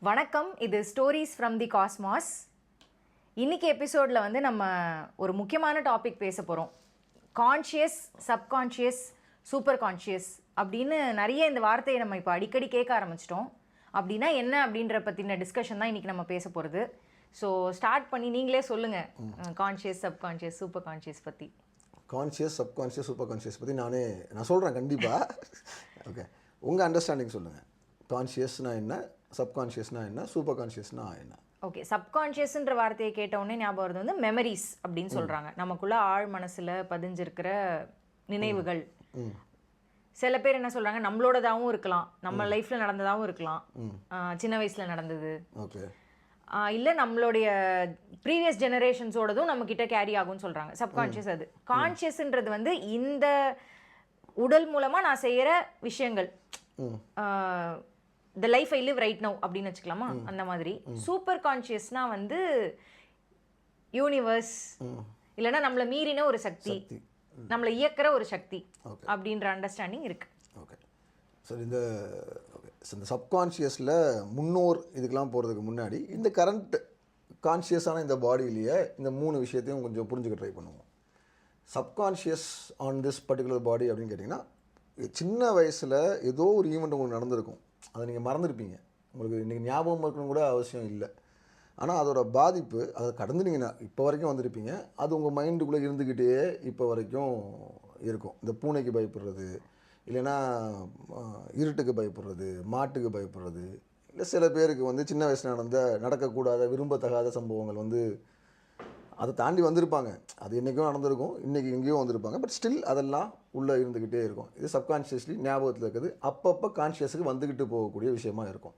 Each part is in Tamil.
வணக்கம், இது ஸ்டோரிஸ் ஃப்ரம் தி காஸ்மாஸ். இன்னைக்கு எபிசோடில் வந்து நம்ம ஒரு முக்கியமான டாபிக் பேச போகிறோம். கான்ஷியஸ், சப்கான்ஷியஸ், சூப்பர் கான்ஷியஸ் அப்படின்னு நிறைய இந்த வார்த்தையை நம்ம இப்போ அடிக்கடி கேட்க ஆரம்பிச்சிட்டோம். அப்படின்னா என்ன அப்படின்ற பற்றின டிஸ்கஷன் தான் இன்றைக்கி நம்ம பேச போகிறது. ஸோ ஸ்டார்ட் பண்ணி நீங்களே சொல்லுங்கள், கான்ஷியஸ், சப்கான்ஷியஸ், சூப்பர் கான்ஷியஸ் பற்றி. கான்ஷியஸ், சப்கான்ஷியஸ், சூப்பர் கான்ஷியஸ் பற்றி நான் சொல்கிறேன் கண்டிப்பாக. ஓகே, உங்கள் அண்டர்ஸ்டாண்டிங் சொல்லுங்கள். கான்ஷியஸ்னா என்ன, சப்கான்ஷியஸ்னா என்ன, சூப்பர் கான்ஷியஸ்னா என்ன? ஓகே, சப்கான்ஷியஸ்ன்ற வார்த்தையை கேட்டவுடனே ஞாபகம் வருது வந்து மெமரிஸ் அப்படின்னு சொல்கிறாங்க. நமக்குள்ள ஆழ் மனசில் பதிஞ்சிருக்கிற நினைவுகள். சில பேர் என்ன சொல்கிறாங்க, நம்மளோடதாகவும் இருக்கலாம், நம்ம லைஃப்பில் நடந்ததாகவும் இருக்கலாம், சின்ன வயசில் நடந்தது. ஓகே, இல்லை நம்மளுடைய ப்ரீவியஸ் ஜெனரேஷன்ஸோடதும் நம்மக்கிட்ட கேரி ஆகும்னு சொல்கிறாங்க. சப்கான்ஷியஸ் அது. கான்ஷியஸ்ன்றது வந்து இந்த உடல் மூலமாக நான் செய்கிற விஷயங்கள், the life I live right now அப்படின்னு வச்சுக்கலாமா, அந்த மாதிரி. சூப்பர் கான்ஷியஸ்னா வந்து யூனிவர்ஸ், இல்லைன்னா நம்மளை மீறின ஒரு சக்தி, நம்மளை இயக்கிற ஒரு சக்தி அப்படின்ற அண்டர்ஸ்டாண்டிங் இருக்கு. ஓகே, சரி. இந்த சப்கான்ஷியஸில் முன்னோர் இதுக்கெல்லாம் போகிறதுக்கு முன்னாடி இந்த கரண்ட் கான்ஷியஸான இந்த பாடியிலேயே இந்த 3 விஷயத்தையும் கொஞ்சம் புரிஞ்சுக்க ட்ரை பண்ணுவோம். சப்கான்ஷியஸ் ஆன் திஸ் பர்டிகுலர் பாடி அப்படின்னு கேட்டிங்கன்னா, சின்ன வயசில் ஏதோ ஒரு ஈவெண்ட் உங்களுக்கு நடந்திருக்கும், அதை நீங்கள் மறந்துருப்பீங்க, உங்களுக்கு இன்றைக்கி ஞாபகம் இருக்கணும் கூட அவசியம் இல்லை. ஆனால் அதோட பாதிப்பு அதை கடந்து நீங்கள் இப்போ வரைக்கும் வந்திருப்பீங்க. அது உங்கள் மைண்டுக்குள்ளே இருந்துக்கிட்டே இப்போ வரைக்கும் இருக்கும். இந்த பூனைக்கு பயப்படுறது, இல்லைன்னா இருட்டுக்கு பயப்படுறது, மாட்டுக்கு பயப்படுறது, இல்லை சில பேருக்கு வந்து சின்ன வயசில் நடக்கக்கூடாத விரும்பத்தகாத சம்பவங்கள் வந்து அதை தாண்டி வந்திருப்பாங்க. அது என்றைக்கும் நடந்திருக்கும், இன்றைக்கி எங்கேயோ வந்திருப்பாங்க. பட் ஸ்டில் அதெல்லாம் உள்ளே இருந்துக்கிட்டே இருக்கும். இது சப்கான்ஷியஸ்லி ஞாபகத்தில் இருக்குது, அப்பப்போ கான்ஷியஸுக்கு வந்துக்கிட்டு போகக்கூடிய விஷயமா இருக்கும்.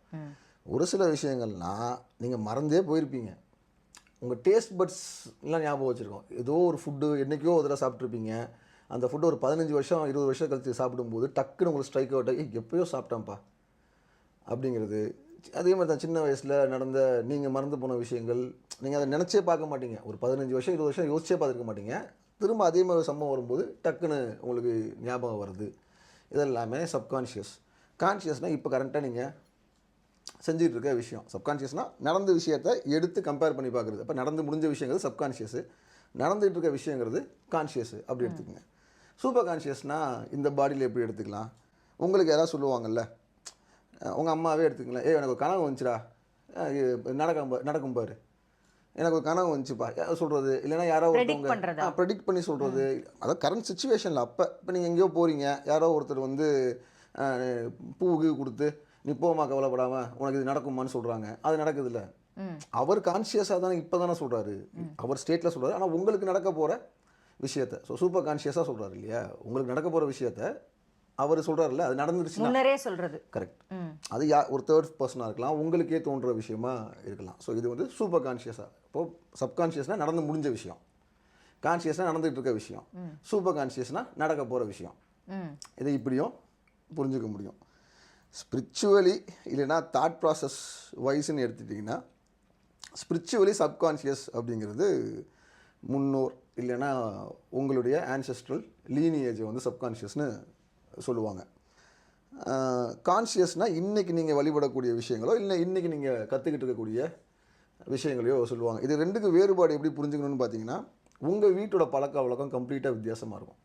ஒரு சில விஷயங்கள்னால் நீங்கள் மறந்தே போயிருப்பீங்க. உங்கள் டேஸ்ட் பட்ஸ்லாம் ஞாபகம் வச்சுருக்கோம். ஏதோ ஒரு ஃபுட்டு என்றைக்கோ ஒரு தடவை சாப்பிட்ருப்பீங்க. அந்த ஃபுட்டு ஒரு 15 வருஷம் 20 வருஷம் கழித்து சாப்பிடும்போது டக்குன்னு உங்களுக்கு ஸ்ட்ரைக் அவுட் ஆகி எப்போயோ சாப்பிட்டேன்ப்பா அப்படிங்கிறது. அதே மாதிரி தான் சின்ன வயசில் நடந்த நீங்கள் மறந்து போன விஷயங்கள், நீங்கள் அதை நினச்சே பார்க்க மாட்டீங்க. ஒரு 15 வருஷம் 20 வருஷம் யோசிச்சே பார்த்துருக்க மாட்டீங்க. திரும்ப அதே மாதிரி சம்பவம் வரும்போது டக்குன்னு உங்களுக்கு ஞாபகம் வருது. இதெல்லாமே சப்கான்ஷியஸ். கான்ஷியஸ்னால் இப்போ கரெக்டாக நீங்கள் செஞ்சுட்டு இருக்க விஷயம். சப்கான்ஷியஸ்னால் நடந்த விஷயத்தை எடுத்து கம்பேர் பண்ணி பார்க்குறது. அப்போ நடந்து முடிஞ்ச விஷயங்கிறது சப்கான்ஷியஸு, நடந்துகிட்டு இருக்க விஷயங்கிறது கான்ஷியஸு அப்படி எடுத்துக்கங்க. சூப்பர் கான்ஷியஸ்னால் இந்த பாடியில் எப்படி எடுத்துக்கலாம்? உங்களுக்கு யாராவது சொல்லுவாங்கள்ல, உங்கள் அம்மாவே எடுத்துக்கலாம், எனக்கு ஒரு கனவு வந்துச்சுடா, நடக்கும் பாரு, எனக்கு ஒரு கனவு வந்துச்சுப்பா சொல்கிறது, இல்லைனா யாரோ ஒருத்தவங்க ப்ரெடிக்ட் பண்ணி சொல்கிறது. அதாவது கரண்ட் சுச்சுவேஷனில் இப்போ நீங்கள் எங்கேயோ போகிறீங்க, யாரோ ஒருத்தர் வந்து பூவுக்கு கொடுத்து நீ போமா கவலைப்படாமல் உனக்கு இது நடக்குமான்னு சொல்கிறாங்க. அது நடக்குதுல்ல. அவர் கான்ஷியஸாக தானே இப்போ தானே சொல்கிறாரு, அவர் ஸ்டேட்டில் சொல்கிறாரு. ஆனால் உங்களுக்கு நடக்க போகிற விஷயத்த சூப்பர் கான்ஷியஸாக சொல்கிறாரு இல்லையா? உங்களுக்கு நடக்க போகிற விஷயத்த அவர் சொல்கிறாருல்ல, அது நடந்துருச்சு முன்னரே சொல்கிறது. கரெக்ட். அது ஒரு தேர்ட் பர்சனாக இருக்கலாம், உங்களுக்கே தோன்ற விஷயமா இருக்கலாம். ஸோ இது வந்து சூப்பர் கான்ஷியஸாக. இப்போது சப்கான்ஷியஸ்னால் நடந்து முடிஞ்ச விஷயம், கான்ஷியஸ்னால் நடந்துகிட்டு இருக்க விஷயம், சூப்பர் கான்ஷியஸ்னால் நடக்க போகிற விஷயம். இதை இப்படியும் புரிஞ்சுக்க முடியும். ஸ்பிரிச்சுவலி இல்லைன்னா தாட் ப்ராசஸ் வைஸ்ன்னு எடுத்துட்டிங்கன்னா, ஸ்பிரிச்சுவலி சப்கான்ஷியஸ் அப்படிங்கிறது முன்னோர் இல்லைன்னா உங்களுடைய ஆன்செஸ்ட்ரல் லீனியேஜை வந்து சப்கான்ஷியஸ்னு சொல்லுவாங்க. கான்ஷியஸ்னால் இன்றைக்கி நீங்கள் வழிபடக்கூடிய விஷயங்களோ இல்லை இன்றைக்கி நீங்கள் கற்றுக்கிட்டு இருக்கக்கூடிய விஷயங்களையோ சொல்லுவாங்க. இது ரெண்டுக்கு வேறுபாடு எப்படி புரிஞ்சுக்கணும்னு பார்த்தீங்கன்னா, உங்கள் வீட்டோட பழக்க வழக்கம் கம்ப்ளீட்டாக வித்தியாசமாக இருக்கும்,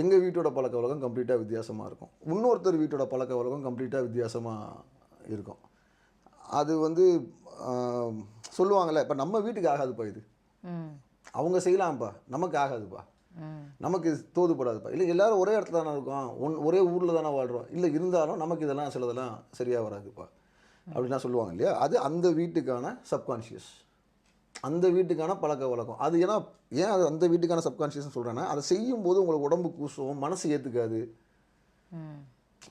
எங்கள் வீட்டோட பழக்க வழக்கம் கம்ப்ளீட்டாக வித்தியாசமாக இருக்கும், இன்னொருத்தர் வீட்டோட பழக்க வழக்கம் கம்ப்ளீட்டாக வித்தியாசமாக இருக்கும். அது வந்து சொல்லுவாங்கள்ல, இப்போ நம்ம வீட்டுக்கு ஆகாதுப்பா இது, அவங்க செய்யலாம்ப்பா, நமக்கு ஆகாதுப்பா, நமக்கு இது தோதுப்படாதுப்பா. இல்லை எல்லோரும் ஒரே இடத்துல தானே இருக்கோம், ஒரே ஊரில் தானே வாழ்கிறோம், இல்லை இருந்தாலும் நமக்கு இதெல்லாம் சிலதெல்லாம் சரியாக வராதுப்பா அப்படின்லாம் சொல்லுவாங்க இல்லையா? அது அந்த வீட்டுக்கான சப்கான்ஷியஸ், அந்த வீட்டுக்கான பழக்க வழக்கம். அது ஏன் அது அந்த வீட்டுக்கான சப்கான்ஷியஸ்னு சொல்கிறேன்னா, அதை செய்யும்போது உங்களுக்கு உடம்பு கூசும், மனசு ஏற்றுக்காது.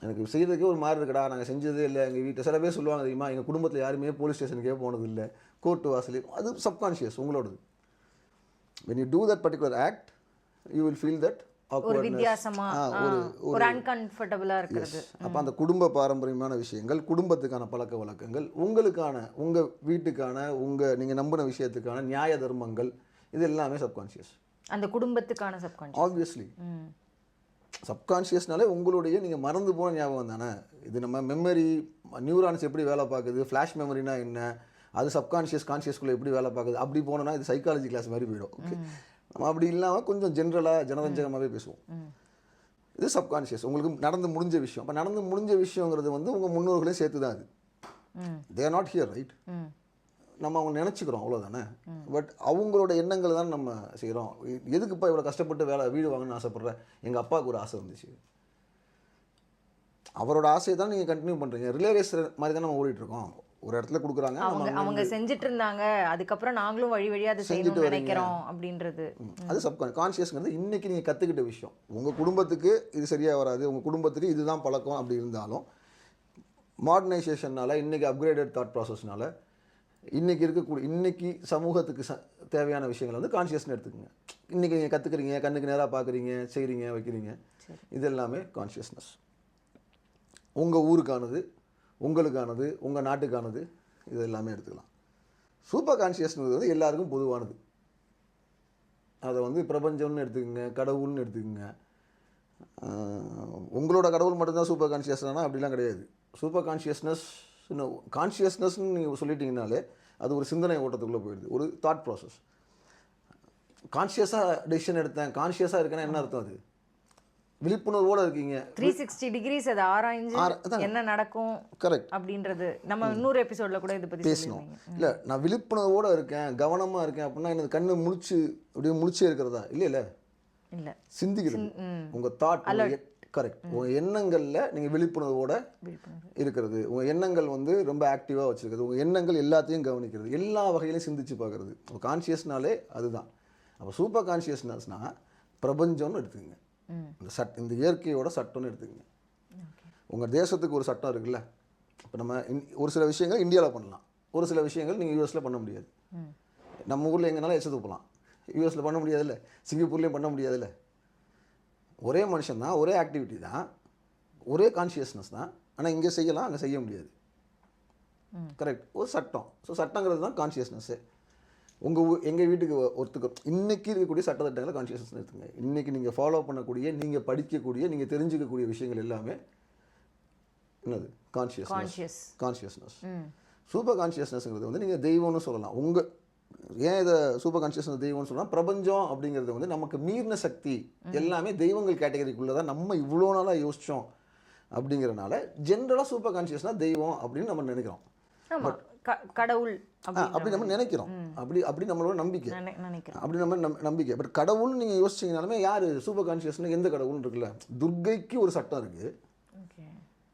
எனக்கு செய்கிறதுக்கே ஒரு மாதிரி இருக்குடா, நாங்கள் செஞ்சதே இல்லை எங்கள் வீட்டில். சில பேர் சொல்லுவாங்க தெரியுமா, எங்கள் குடும்பத்தில் யாருமே போலீஸ் ஸ்டேஷனுக்கே போனது இல்லை, கோர்ட்டு வாசலே. அது சப்கான்ஷியஸ் உங்களோடது. when you do that particular act you will feel that ஒரு வித்தியாசமா, ஒரு அன்கம்ஃபர்ட்டபிளா இருக்குது. அப்போ அந்த குடும்ப பாரம்பரியமான விஷயங்கள், குடும்பத்துக்கான பழக்க வழக்கங்கள், உங்களுக்கான உங்கள் வீட்டுக்கான நீங்கள் நம்பின விஷயத்துக்கான நியாய தர்மங்கள், இது எல்லாமே சப்கான்ஷியஸ். அந்த குடும்பத்துக்கான சப்கான்ஷியஸ் ஆப்வியஸ்லி. சப்கான்ஷியஸ்னாலே உங்களுடைய நீங்கள் மறந்து போன ஞாபகம் தானே. இது நம்ம மெமரி நியூரான்ஸ் எப்படி வேலை பார்க்குது, ஃப்ளாஷ் மெமரினா என்ன, அது சப்கான்ஷியஸ் கான்ஷியஸ்குள்ளே எப்படி வேலை பார்க்குது, அப்படி போனோன்னா இது சைக்காலஜி கிளாஸ் மாதிரி போயிடும். ஓகே, நம்ம அப்படி இல்லாமல் கொஞ்சம் ஜனரஞ்சகமாகவே பேசுவோம். இது சப்கான்ஷியஸ், உங்களுக்கு நடந்து முடிஞ்ச விஷயம். அப்போ நடந்து முடிஞ்ச விஷயங்கிறது வந்து உங்கள் முன்னோர்களே சேர்த்து தான் அது. They are not here, right? நம்ம அவங்க நினச்சிக்கிறோம், அவ்வளோதானே. பட் அவங்களோட எண்ணங்கள் தான் நம்ம செய்கிறோம். எதுக்குப்பா இவ்வளோ கஷ்டப்பட்டு வீடு வாங்கணும்னு ஆசைப்பட்றேன், எங்கள் அப்பாவுக்கு ஒரு ஆசை இருந்துச்சு, அவரோட ஆசையை தான் நீங்கள் கண்டினியூ பண்ணுறீங்க. ரிலே ரேஸ் மாதிரி தான் நம்ம ஓடிட்டுருக்கோம். ஒரு இடத்துல கொடுக்குறாங்க, அவங்க செஞ்சுட்டு இருந்தாங்க, அதுக்கப்புறம் நாங்களும் வழி வழியாக அதை செஞ்சுட்டு நினைக்கிறோம் அப்படின்றது. அது கான்ஷியஸ்ங்கிறது இன்னைக்கு நீங்கள் கற்றுக்கிட்ட விஷயம். உங்கள் குடும்பத்துக்கு இது சரியாக வராது, உங்கள் குடும்பத்துக்கு இதுதான் பழக்கம் அப்படி இருந்தாலும் மாடர்னைசேஷனால், இன்றைக்கி அப்கிரேடட் தாட் ப்ராசஸ்னால இன்றைக்கி இருக்கக்கூடிய இன்னைக்கு சமூகத்துக்கு தேவையான விஷயங்களை வந்து கான்ஷியஸ்னு எடுத்துக்கோங்க. இன்றைக்கி நீங்கள் கற்றுக்குறீங்க, கண்ணுக்கு நேராக பார்க்குறீங்க, செய்கிறீங்க, வைக்கிறீங்க, இது எல்லாமே கான்ஷியஸ்னஸ். உங்கள் ஊருக்கானது, உங்களுக்கானது, உங்கள் நாட்டுக்கானது, இது எல்லாமே எடுத்துக்கலாம். சூப்பர் கான்ஷியஸ்னு வந்து எல்லாருக்கும் பொதுவானது. அதை வந்து பிரபஞ்சம்னு எடுத்துக்கோங்க, கடவுள்னு எடுத்துக்கோங்க. உங்களோட கடவுள் மட்டும்தான் சூப்பர் கான்ஷியஸ்னா அப்படிலாம் கிடையாது. சூப்பர் கான்ஷியஸ்னஸ்ன்னு நீங்கள் சொல்லிட்டீங்கனாலே அது ஒரு சிந்தனை ஓட்டத்துக்குள்ளே போயிடுது, ஒரு தாட் ப்ராசஸ். கான்ஷியஸாக டெசிஷன் எடுத்தேன், கான்ஷியஸாக இருக்கேன்னா என்ன அர்த்தம்? அது விழிப்புணர்வோடு இருக்கீங்க. 360 டிகிரிஸ் அதை ஆராய்ஞ்சு என்ன நடக்கும் கரெக்ட் அப்படின்றது நம்ம இன்னொரு எபிசோட்ல கூட இதை பற்றி பேசணும். இல்லை, நான் விழிப்புணர்வோடு இருக்கேன், கவனமாக இருக்கேன் அப்படின்னா எனக்கு கண்ணு அப்படியே முழிச்சே இருக்கிறதா? இல்லை, சிந்திக்கிறது. உங்கள் தாட் கரெக்ட், உங்கள் எண்ணங்களில் நீங்கள் விழிப்புணர்வோடு இருக்கிறது, உங்கள் எண்ணங்கள் வந்து ரொம்ப ஆக்டிவாக வச்சுருக்கிறது, உங்கள் எண்ணங்கள் எல்லாத்தையும் கவனிக்கிறது, எல்லா வகையிலையும் சிந்திச்சு பார்க்குறது. கான்ஷியஸ்னாலே அதுதான். அப்போ சூப்பர் கான்ஷியஸ்னஸ்னால் பிரபஞ்சம்னு எடுத்துக்கங்க, இந்த இயற்கையோட சட்டம்னு எடுத்துக்கங்க. உங்கள் தேசத்துக்கு ஒரு சட்டம் இருக்குல்ல. இப்போ நம்ம ஒரு சில விஷயங்கள் இந்தியாவில் பண்ணலாம், ஒரு சில விஷயங்கள் நீங்கள் யூஎஸில் பண்ண முடியாது. நம்ம ஊரில் எங்கனாலும் எச்சத்து போகலாம், யூஎஸில் பண்ண முடியாதுல்ல, சிங்கப்பூர்லேயும் பண்ண முடியாதுல்ல. ஒரே மனுஷன் தான், ஒரே ஆக்டிவிட்டி தான், ஒரே கான்ஷியஸ்னஸ் தான், ஆனால் இங்கே செய்யலாம், அங்கே செய்ய முடியாது. கரெக்ட், ஒரு சட்டம். ஸோ சட்டங்கிறது தான் கான்ஷியஸ்னஸ்ஸு. எங்கள் வீட்டுக்கு ஒருத்துக்கு இன்றைக்கி இருக்கக்கூடிய சட்டத்திட்டங்களை கான்ஷியஸ்னஸ் எடுத்துங்க. இன்றைக்கி நீங்கள் ஃபாலோ பண்ணக்கூடிய, நீங்கள் படிக்கக்கூடிய, நீங்கள் தெரிஞ்சுக்கக்கூடிய விஷயங்கள் எல்லாமே என்னது? கான்ஷியஸ்னஸ். சூப்பர் கான்ஷியஸ்னஸ்ங்கிறது வந்து நீங்கள் தெய்வம்னு சொல்லலாம். ஏன் இதை சூப்பர் கான்ஷியஸ்னஸ் தெய்வம்னு சொல்லலாம்? பிரபஞ்சம் அப்படிங்கிறது வந்து நமக்கு மீறின சக்தி எல்லாமே தெய்வங்கள் கேட்டகரிக்குள்ளே தான் நம்ம இவ்வளோ நாளாக யோசித்தோம். அப்படிங்கிறனால ஜென்ரலாக சூப்பர் கான்ஷியஸ்னால் தெய்வம் அப்படின்னு நம்ம நினைக்கிறோம், கடவுள் அப்படி நம்ம நினைக்கிறோம். அப்படி நம்மளோட நம்பிக்கை, அப்படி நம்ம நம்பிக்கை. பட் கடவுள்னு நீங்கள் யோசிச்சிங்கனாலுமே யார் சூப்பர் கான்ஷியஸ்னு எந்த கடவுள்னு இருக்குல்ல. துர்க்கைக்கு ஒரு சட்டம் இருக்குது.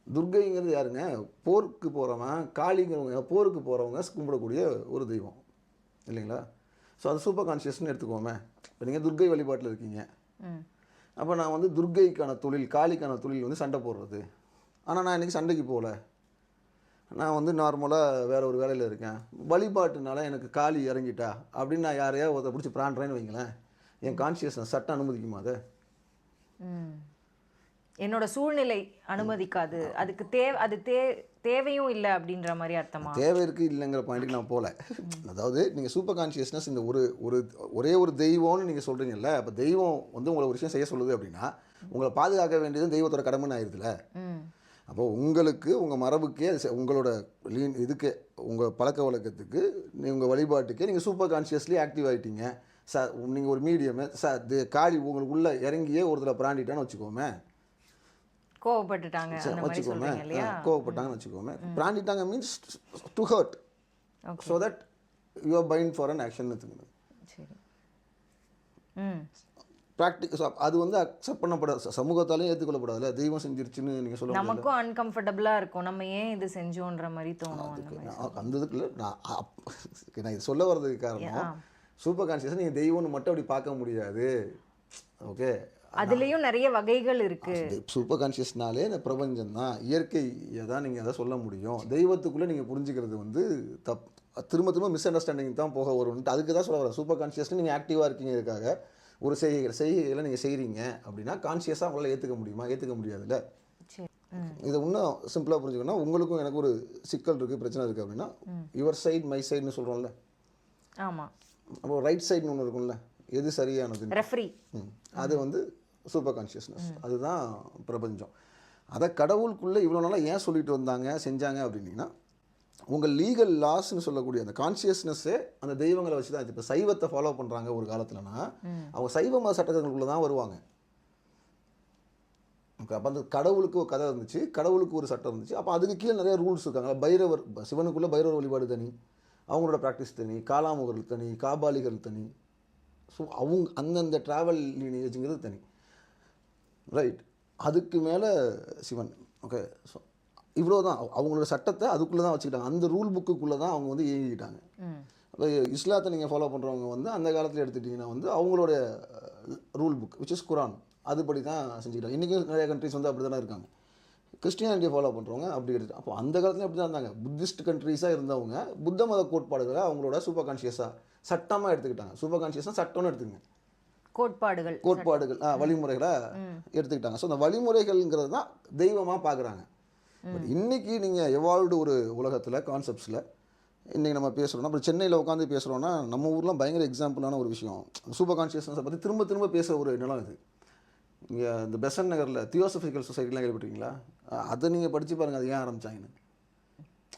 துர்க்கைங்கிறது யாருங்க? போருக்கு போகிறவன், காளிங்கிறவங்க, போருக்கு போகிறவங்க கும்பிடக்கூடிய ஒரு தெய்வம் இல்லைங்களா? ஸோ அது சூப்பர் கான்ஷியஸ்னு எடுத்துக்கோமே. இப்போ நீங்கள் துர்க்கை வழிபாட்டில் இருக்கீங்க, அப்போ நான் வந்து துர்க்கைக்கான தொழில், காளிக்கான தொழில் வந்து சண்டை போடுறது. ஆனால் நான் இன்றைக்கி சண்டைக்கு போகல, நான் வந்து நார்மலாக வேறு ஒரு வேலையில் இருக்கேன். வழிபாட்டுனால எனக்கு காளி இறங்கிட்டா அப்படின்னு நான் யாரையா ஒருத்தர் பிடிச்சி பிராண்டுறேன்னு வைங்களேன், என் கான்ஷியஸ்னஸ் சட்டம் அனுமதிக்குமா? அதை என்னோட சூழ்நிலை அனுமதிக்காது, அதுக்கு தேவையும் இல்லை அப்படின்ற மாதிரி அர்த்தமா? தேவை இருக்குது இல்லைங்கிற பாயிண்ட்டுக்கு நான் போகல. அதாவது நீங்கள் சூப்பர் கான்ஷியஸ்னஸ் இந்த ஒரே ஒரு தெய்வம்னு நீங்கள் சொல்கிறீங்கல்ல, அப்போ தெய்வம் வந்து உங்களை ஒரு விஷயம் செய்ய சொல்லுது அப்படின்னா உங்களை பாதுகாக்க வேண்டியது தெய்வத்தோட கடமைன்னு ஆயிடுதுல. அப்போ உங்களுக்கு, உங்கள் மரபுக்கே, உங்களோட இதுக்கு, உங்கள் பழக்க வழக்கத்துக்கு, உங்கள் வழிபாட்டுக்கே நீங்கள் சூப்பர் கான்ஷியஸ்லி ஆக்டிவ் ஆகிட்டீங்க. நீங்கள் ஒரு மீடியமு காளி உங்களுக்கு உள்ளே இறங்கியே ஒருத்தர் பிராண்டிட்டான்னு வச்சுக்கோமே, கோவப்பட்டாங்கன்னு வச்சுக்கோமே, பிராண்டிட்டாங்க means to hurt, so that you are bind for an action. Practice அது வந்து அக்செப்ட் பண்ணப்படாது, சமூகத்தாலையும் ஏற்றுக்கொள்ளப்படாதுல்ல. தெய்வம் செஞ்சிருச்சுன்னு நீங்கள் சொல்ல நமக்கும் அன்கம்ஃபர்டபுளாக இருக்கும், நம்ம ஏன் இது செஞ்சோன்ற மாதிரி தோணும். அந்த இதுக்குள்ள நான் இது சொல்ல வர்றதுக்கு காரணம், சூப்பர் கான்ஷியஸ் நீங்கள் தெய்வம்னு மட்டும் அப்படி பார்க்க முடியாது. ஓகே, அதுலேயும் நிறைய வகைகள் இருக்குது. சூப்பர் கான்ஷியஸ்னாலே இந்த பிரபஞ்சம் தான், இயற்கையை தான் நீங்கள் அதை சொல்ல முடியும். தெய்வத்துக்குள்ளே நீங்கள் புரிஞ்சுக்கிறது வந்து திரும்ப மிஸ் அண்டர்ஸ்டாண்டிங் தான் போக வரும்ன்ட்டு அதுக்கு தான் சொல்ல வரேன். சூப்பர் கான்ஷியஸ்னு நீங்கள் ஆக்டிவாக இருக்கீங்கிறதுக்காக ஒரு செய்கைகளை நீங்கள் செய்கிறீங்க அப்படின்னா கான்ஷியஸாக உங்களால் ஏற்றுக்க முடியுமா? ஏற்றுக்க முடியாதுல்ல. இதை இன்னும் சிம்பிளாக புரிஞ்சுக்கணும்னா, உங்களுக்கும் எனக்கு ஒரு சிக்கல் இருக்குது, பிரச்சனை இருக்குது அப்படின்னா, யுவர் சைட் மை சைடுன்னு சொல்கிறோம்ல. ஆமாம். அப்போ ரைட் சைடுன்னு ஒன்று இருக்கும்ல, எது சரியானது, ரெஃப்ரி. அது வந்து சூப்பர் கான்ஷியஸ்னஸ். அதுதான் பிரபஞ்சம். அதை கடவுளுக்குள்ளே இவ்வளோ நாளாக ஏன் சொல்லிட்டு வந்தாங்க செஞ்சாங்க அப்படின்னா, உங்கள் லீகல் லாஸ்ன்னு சொல்லக்கூடிய அந்த கான்ஷியஸ்னஸ்ஸே அந்த தெய்வங்களை வச்சு தான். இப்போ சைவத்தை ஃபாலோ பண்ணுறாங்க ஒரு காலத்துலனா, அவங்க சைவ மத சட்டங்களுக்குள்ளே தான் வருவாங்க. அப்போ அந்த கடவுளுக்கு ஒரு கதை இருந்துச்சு, கடவுளுக்கு ஒரு சட்டம் இருந்துச்சு. அப்போ அதுக்கு கீழே நிறைய ரூல்ஸ் இருக்காங்க. பைரவர், சிவனுக்குள்ளே பைரவர் வழிபாடு தனி, அவங்களோட ப்ராக்டிஸ் தனி, காலாமுகர்கள் தனி, காபாலிகள் தனி. ஸோ அவங்க அந்தந்த ட்ராவல் லீனேஜுங்கிறது தனி, ரைட். அதுக்கு மேலே சிவன். ஓகே, ஸோ இவ்வளோ தான் அவங்களோட சட்டத்தை அதுக்குள்ளே தான் வச்சுக்கிட்டாங்க. அந்த ரூல் புக்குக்குள்ளே தான் அவங்க வந்து இயங்கிக்கிட்டாங்க. இப்போ இஸ்லாத்தை நீங்கள் ஃபாலோ பண்ணுறவங்க வந்து அந்த காலத்தில் எடுத்துக்கிட்டிங்கன்னா வந்து அவங்களோட ரூல் புக் விச் இஸ் குரான், அதுபடி தான் செஞ்சுக்கிட்டாங்க. இன்றைக்கும் நிறைய கண்ட்ரிஸ் வந்து அப்படி தானே இருக்காங்க. கிறிஸ்டியானிட்டியை ஃபாலோ பண்ணுறவங்க அப்படி எடுத்து, அப்போ அந்த காலத்தில் அப்படி தான் இருந்தாங்க. புத்திஸ்ட் கண்ட்ரீஸாக இருந்தவங்க புத்த மத கோட்பாடுகளை அவங்களோட சூப்பர் கான்ஷியஸாக சட்டமாக எடுத்துக்கிட்டாங்க. சூப்பர் கான்ஷியஸாக சட்டம்னு எடுத்துக்கங்க, கோட்பாடுகள் வழிமுறைகளை எடுத்துக்கிட்டாங்க. ஸோ அந்த வழிமுறைகள்ங்கிறது தான் தெய்வமாக பார்க்குறாங்க. பட் இன்றைக்கி நீங்கள் எவால்வ்டு ஒரு உலகத்தில் கான்செப்ட்ஸில் இன்றைக்கி நம்ம பேசுகிறோம்னா, அப்புறம் சென்னையில் உட்காந்து பேசுகிறோன்னா நம்ம ஊர்லாம் பயங்கர எக்ஸாம்பிளான ஒரு விஷயம். சூப்பர் கான்ஷியஸ்னஸை பற்றி திரும்ப திரும்ப பேசுகிற ஒரு நிலம் இது. இங்கே இந்த பெசன்ட் நகரில் தியோசபிக்கல் சொசைட்டிலாம் கேள்விப்பட்டிருக்கீங்களா? அதை நீங்கள் படித்து பாருங்கள், அது ஏன் ஆரம்பித்தாங்கன்னு.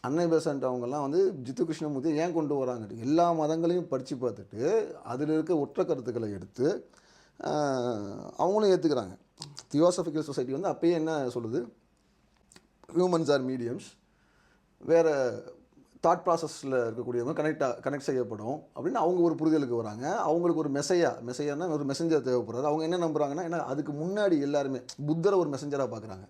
அன்னை பெசன்ட் அவங்கெல்லாம் வந்து ஜித்து கிருஷ்ணமூர்த்தி ஏன் கொண்டு வராங்க, எல்லா மதங்களையும் படித்து பார்த்துட்டு அதில் இருக்க ஒற்றை கருத்துக்களை எடுத்து அவங்களும் ஏற்றுக்கிறாங்க. தியோசபிக்கல் சொசைட்டி வந்து அப்பயே என்ன சொல்லுது, ஹியூமன்ஸ் ஆர் மீடியம்ஸ், வேறு தாட் ப்ராசஸில் இருக்கக்கூடியவங்க கனெக்ட் செய்யப்படும் அப்படின்னு அவங்க ஒரு புரிதலுக்கு வராங்க. அவங்களுக்கு ஒரு மெசையானா ஒரு மெசஞ்சர் தேவைப்படுறாரு. அவங்க என்ன நம்புறாங்கன்னா, ஏன்னா அதுக்கு முன்னாடி எல்லாருமே புத்தரை ஒரு மெசஞ்சராக பார்க்குறாங்க,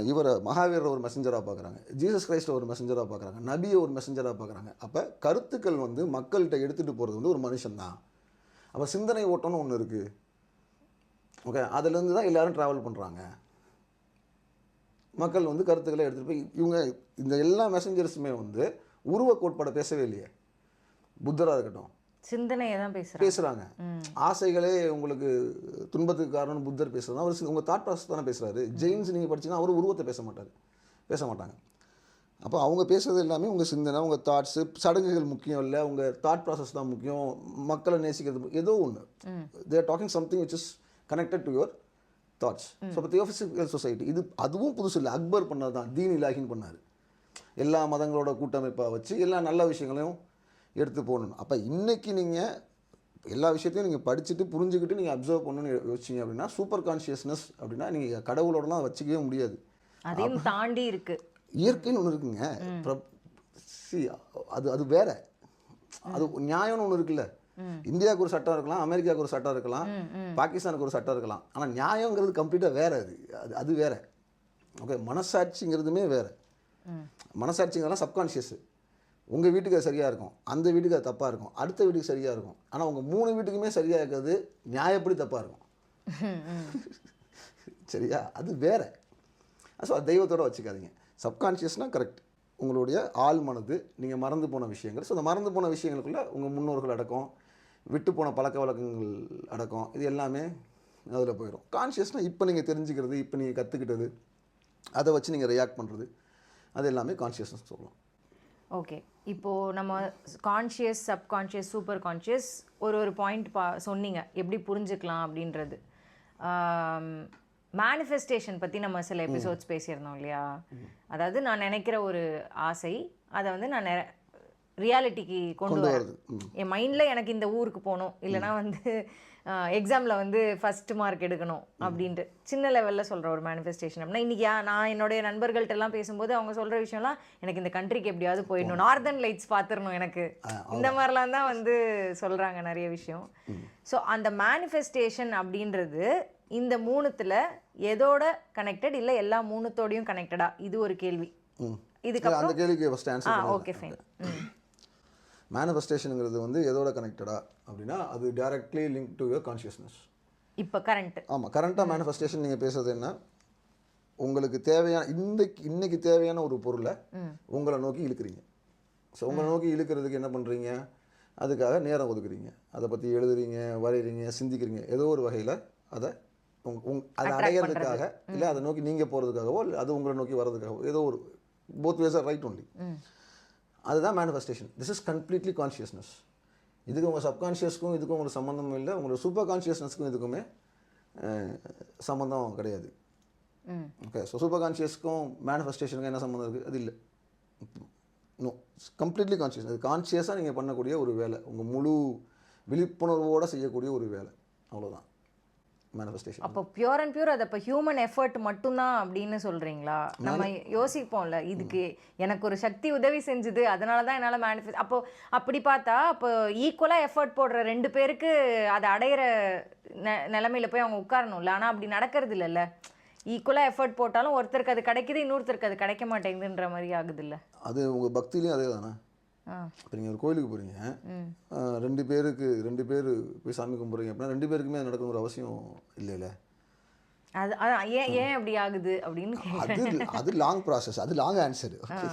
இவரை மகாவீரரை ஒரு மெசஞ்சராக பார்க்குறாங்க, ஜீசஸ் கிரைஸ்டை ஒரு மெசஞ்சராக பார்க்குறாங்க, நபியை ஒரு மெசஞ்சராக பார்க்குறாங்க. அப்போ கருத்துக்கள் வந்து மக்கள்கிட்ட எடுத்துகிட்டு போகிறது வந்து ஒரு மனுஷன்தான். அப்போ சிந்தனை ஓட்டம்னு ஒன்று இருக்குது. ஓகே, அதுலேருந்து தான் எல்லோரும் ட்ராவல் பண்ணுறாங்க. மக்கள் வந்து கருத்துக்களை எடுத்துகிட்டு போய் இவங்க இந்த எல்லா மெசஞ்சர்ஸுமே வந்து உருவ கோட்பாடை பேசவே இல்லையே. புத்தராக இருக்கட்டும், சிந்தனையை தான் பேசுகிறாங்க. ஆசைகளே உங்களுக்கு துன்பத்துக்கு காரணம் புத்தர் பேசுகிறது, அவர் உங்கள் தாட் ப்ராசஸ் தானே பேசுகிறாரு. ஜெயின்ஸ் நீங்கள் படிச்சிங்கன்னா அவர் உருவத்தை பேச மாட்டாங்க. அப்போ அவங்க பேசுகிறது எல்லாமே உங்கள் சிந்தனை, உங்கள் தாட்ஸு, சடங்குகள் முக்கியம் இல்லை, உங்கள் தாட் ப்ராசஸ் தான் முக்கியம், மக்களை நேசிக்கிறது ஏதோ ஒன்று. தேர் docking something which is connected to your thoughts. So இப்போ தியோசபிக்கல் சொசைட்டி இது அதுவும் புதுசு இல்லை, அக்பர் பண்ணது தான், தீன் இலாஹின்னு பண்ணார். எல்லா மதங்களோட கூட்டமைப்பாக வச்சு எல்லா நல்ல விஷயங்களையும் எடுத்து போகணும். அப்போ இன்றைக்கி நீங்கள் எல்லா விஷயத்தையும் நீங்கள் படிச்சுட்டு புரிஞ்சுக்கிட்டு நீங்கள் அப்சர்வ் பண்ணணும்னு யோசிச்சிங்க அப்படின்னா, சூப்பர் கான்ஷியஸ்னஸ் அப்படின்னா நீங்கள் கடவுளோடலாம் வச்சுக்கவே முடியாது. அதையும் தாண்டி இருக்குது இயற்கைன்னு ஒன்று இருக்குங்க. அது வேற, அது நியாயம்னு ஒன்று இருக்குல்ல. இந்தியாவுக்கு ஒரு சட்டம் இருக்கலாம், அமெரிக்காவுக்கு ஒரு சட்டம் இருக்கலாம், பாகிஸ்தானுக்கு ஒரு சட்டம் இருக்கலாம். ஆனால் நியாயங்கிறது கம்ப்ளீட்டாக வேறு. அது வேற. ஓகே, மனசாட்சிங்கிறதுமே வேறு. மனசாட்சிங்கிறதுலாம் சப்கான்ஷியஸ். உங்கள் வீட்டுக்கு அது சரியாக இருக்கும், அந்த வீட்டுக்கு அது தப்பாக இருக்கும், அடுத்த வீட்டுக்கு சரியாக இருக்கும். ஆனால் உங்கள் 3 வீட்டுக்குமே சரியாக இருக்கிறது நியாயப்படி தப்பாக இருக்கும். சரியா? அது வேறு. ஸோ அது தெய்வத்தோடு வச்சுக்காதீங்க. சப்கான்ஷியஸ்னால் கரெக்ட், உங்களுடைய ஆள் மனது, நீங்கள் மறந்து போன விஷயங்கள். ஸோ அந்த மறந்து போன விஷயங்களுக்குள்ளே உங்கள் முன்னோர்கள் அடக்கம், விட்டு போன பழக்க வழக்கங்கள் அடக்கம், இது எல்லாமே அதில் போயிடும். கான்ஷியஸ்னால் இப்போ நீங்கள் தெரிஞ்சுக்கிறது, இப்போ நீங்கள் கற்றுக்கிட்டது, அதை வச்சு நீங்கள் ரியாக்ட் பண்ணுறது, அது எல்லாமே கான்ஷியஸ்னஸ் சொல்லலாம். ஓகே, இப்போது நம்ம கான்ஷியஸ், சப்கான்ஷியஸ், சூப்பர் கான்ஷியஸ் ஒரு பாயிண்ட் சொன்னீங்க எப்படி புரிஞ்சுக்கலாம் அப்படின்றது. மேனிஃபெஸ்டேஷன் பற்றி நம்ம சில எபிசோட்ஸ் பேசியிருந்தோம் இல்லையா? அதாவது நான் நினைக்கிற ஒரு ஆசை, அதை வந்து நான் ரியாலிட்டிக்கு கொண்டு வரது. என் மைண்டில் எனக்கு இந்த ஊருக்கு போகணும், இல்லைனா வந்து எக்ஸாமில் வந்து ஃபஸ்ட் மார்க் எடுக்கணும் அப்படின்ட்டு சின்ன லெவலில் சொல்கிற ஒரு மேனிஃபெஸ்டேஷன். அப்படின்னா இன்றைக்கி நான் என்னுடைய நண்பர்கள்ட்டெல்லாம் பேசும்போது அவங்க சொல்கிற விஷயம்லாம், எனக்கு இந்த கண்ட்ரிக்கு எப்படியாவது போயிடணும், நார்தர்ன் லைட்ஸ் பார்த்துடணும் எனக்கு, இந்த மாதிரிலாம் தான் வந்து சொல்கிறாங்க நிறைய விஷயம். ஸோ அந்த மேனிஃபெஸ்டேஷன் அப்படின்றது இந்த 3த்துல எதோட கனெக்டட், இல்லை எல்லா 3தோடையும் கனெக்டடா? இது ஒரு கேள்வி. இதுக்கப்புறம் அந்த கேள்விக்கு ஃபர்ஸ்ட் ஆன்சர். Okay fine. மேனிஃபெஸ்டேஷனுங்கிறது வந்து எதோட கனெக்டடா அப்படின்னா, அது directly link to your consciousness. இப்போ கரண்ட், ஆமாம், கரண்ட்டாக மேனிஃபெஸ்டேஷன் நீங்கள் பேசுறது என்ன, உங்களுக்கு தேவையான இன்னைக்கு தேவையான ஒரு பொருளை உங்களை நோக்கி இழுக்கிறீங்க. ஸோ உங்களை நோக்கி இழுக்கிறதுக்கு என்ன பண்ணுறீங்க, அதுக்காக நேரம் ஒதுக்குறீங்க, அதை பற்றி எழுதுறீங்க, வரைகிறீங்க, சிந்திக்கிறீங்க, ஏதோ ஒரு வகையில் அதை அதை அடையிறதுக்காக, இல்லை அதை நோக்கி நீங்கள் போகிறதுக்காகவோ, இல்லை அது உங்களை நோக்கி வர்றதுக்காகவோ, ஏதோ ஒரு both ways are right only. அதுதான் manifestation. This is completely consciousness. இதுக்கு உங்கள் சப்கான்ஷியஸ்க்கும் இதுக்கும் உங்களுக்கு சம்மந்தமும் இல்லை, உங்களோட சூப்பர் கான்ஷியஸ்னஸ்க்கும் இதுக்குமே சம்மந்தம் கிடையாது. ஓகே, ஸோ சூப்பர் கான்ஷியஸ்க்கும் மேனிஃபெஸ்டேஷனுக்கும் என்ன சம்மந்தம் இருக்குது? அது இல்லை. No, completely conscious. அது கான்ஷியஸாக நீங்கள் பண்ணக்கூடிய ஒரு வேலை, உங்கள் முழு விழிப்புணர்வோடு செய்யக்கூடிய ஒரு வேலை, அவ்வளோதான் மேனிஃபெஸ்டேஷன். அப்போ பியூர் அண்ட் பியூர் அது அப்போ ஹியூமன் எஃபர்ட் மட்டும்தான் அப்படின்னு சொல்கிறீங்களா? நம்ம யோசிப்போம்ல, இதுக்கு எனக்கு ஒரு சக்தி உதவி செஞ்சுது அதனால தான் என்னால் மேனிஃபெஸ்ட். அப்போ அப்படி பார்த்தா அப்போ ஈக்குவலாக எஃபர்ட் போடுற 2 பேருக்கு அதை அடையிற நிலைமையில போய் அவங்க உட்காரணும்ல. ஆனால் அப்படி நடக்கிறது இல்லைல்ல. ஈக்குவலாக எஃபர்ட் போட்டாலும் ஒருத்தருக்கு அது கிடைக்குது, இன்னொருத்தருக்கு அது கிடைக்க மாட்டேங்குதுன்ற மாதிரி ஆகுது இல்லை? அது உங்கள் பக்திலையும் அதே தானே. இப்போ நீங்கள் ஒரு கோயிலுக்கு போகிறீங்க, 2 பேர் போய் சாமி கும்பிட்றீங்க அப்படின்னா 2 பேருக்குமே அது நடக்கணுங்கிற அவசியம் இல்லைல்ல. அது ஏன் அப்படி ஆகுது அப்படின்னு அது லாங் ப்ராசஸ், அது லாங் ஆன்சர். ஓகே,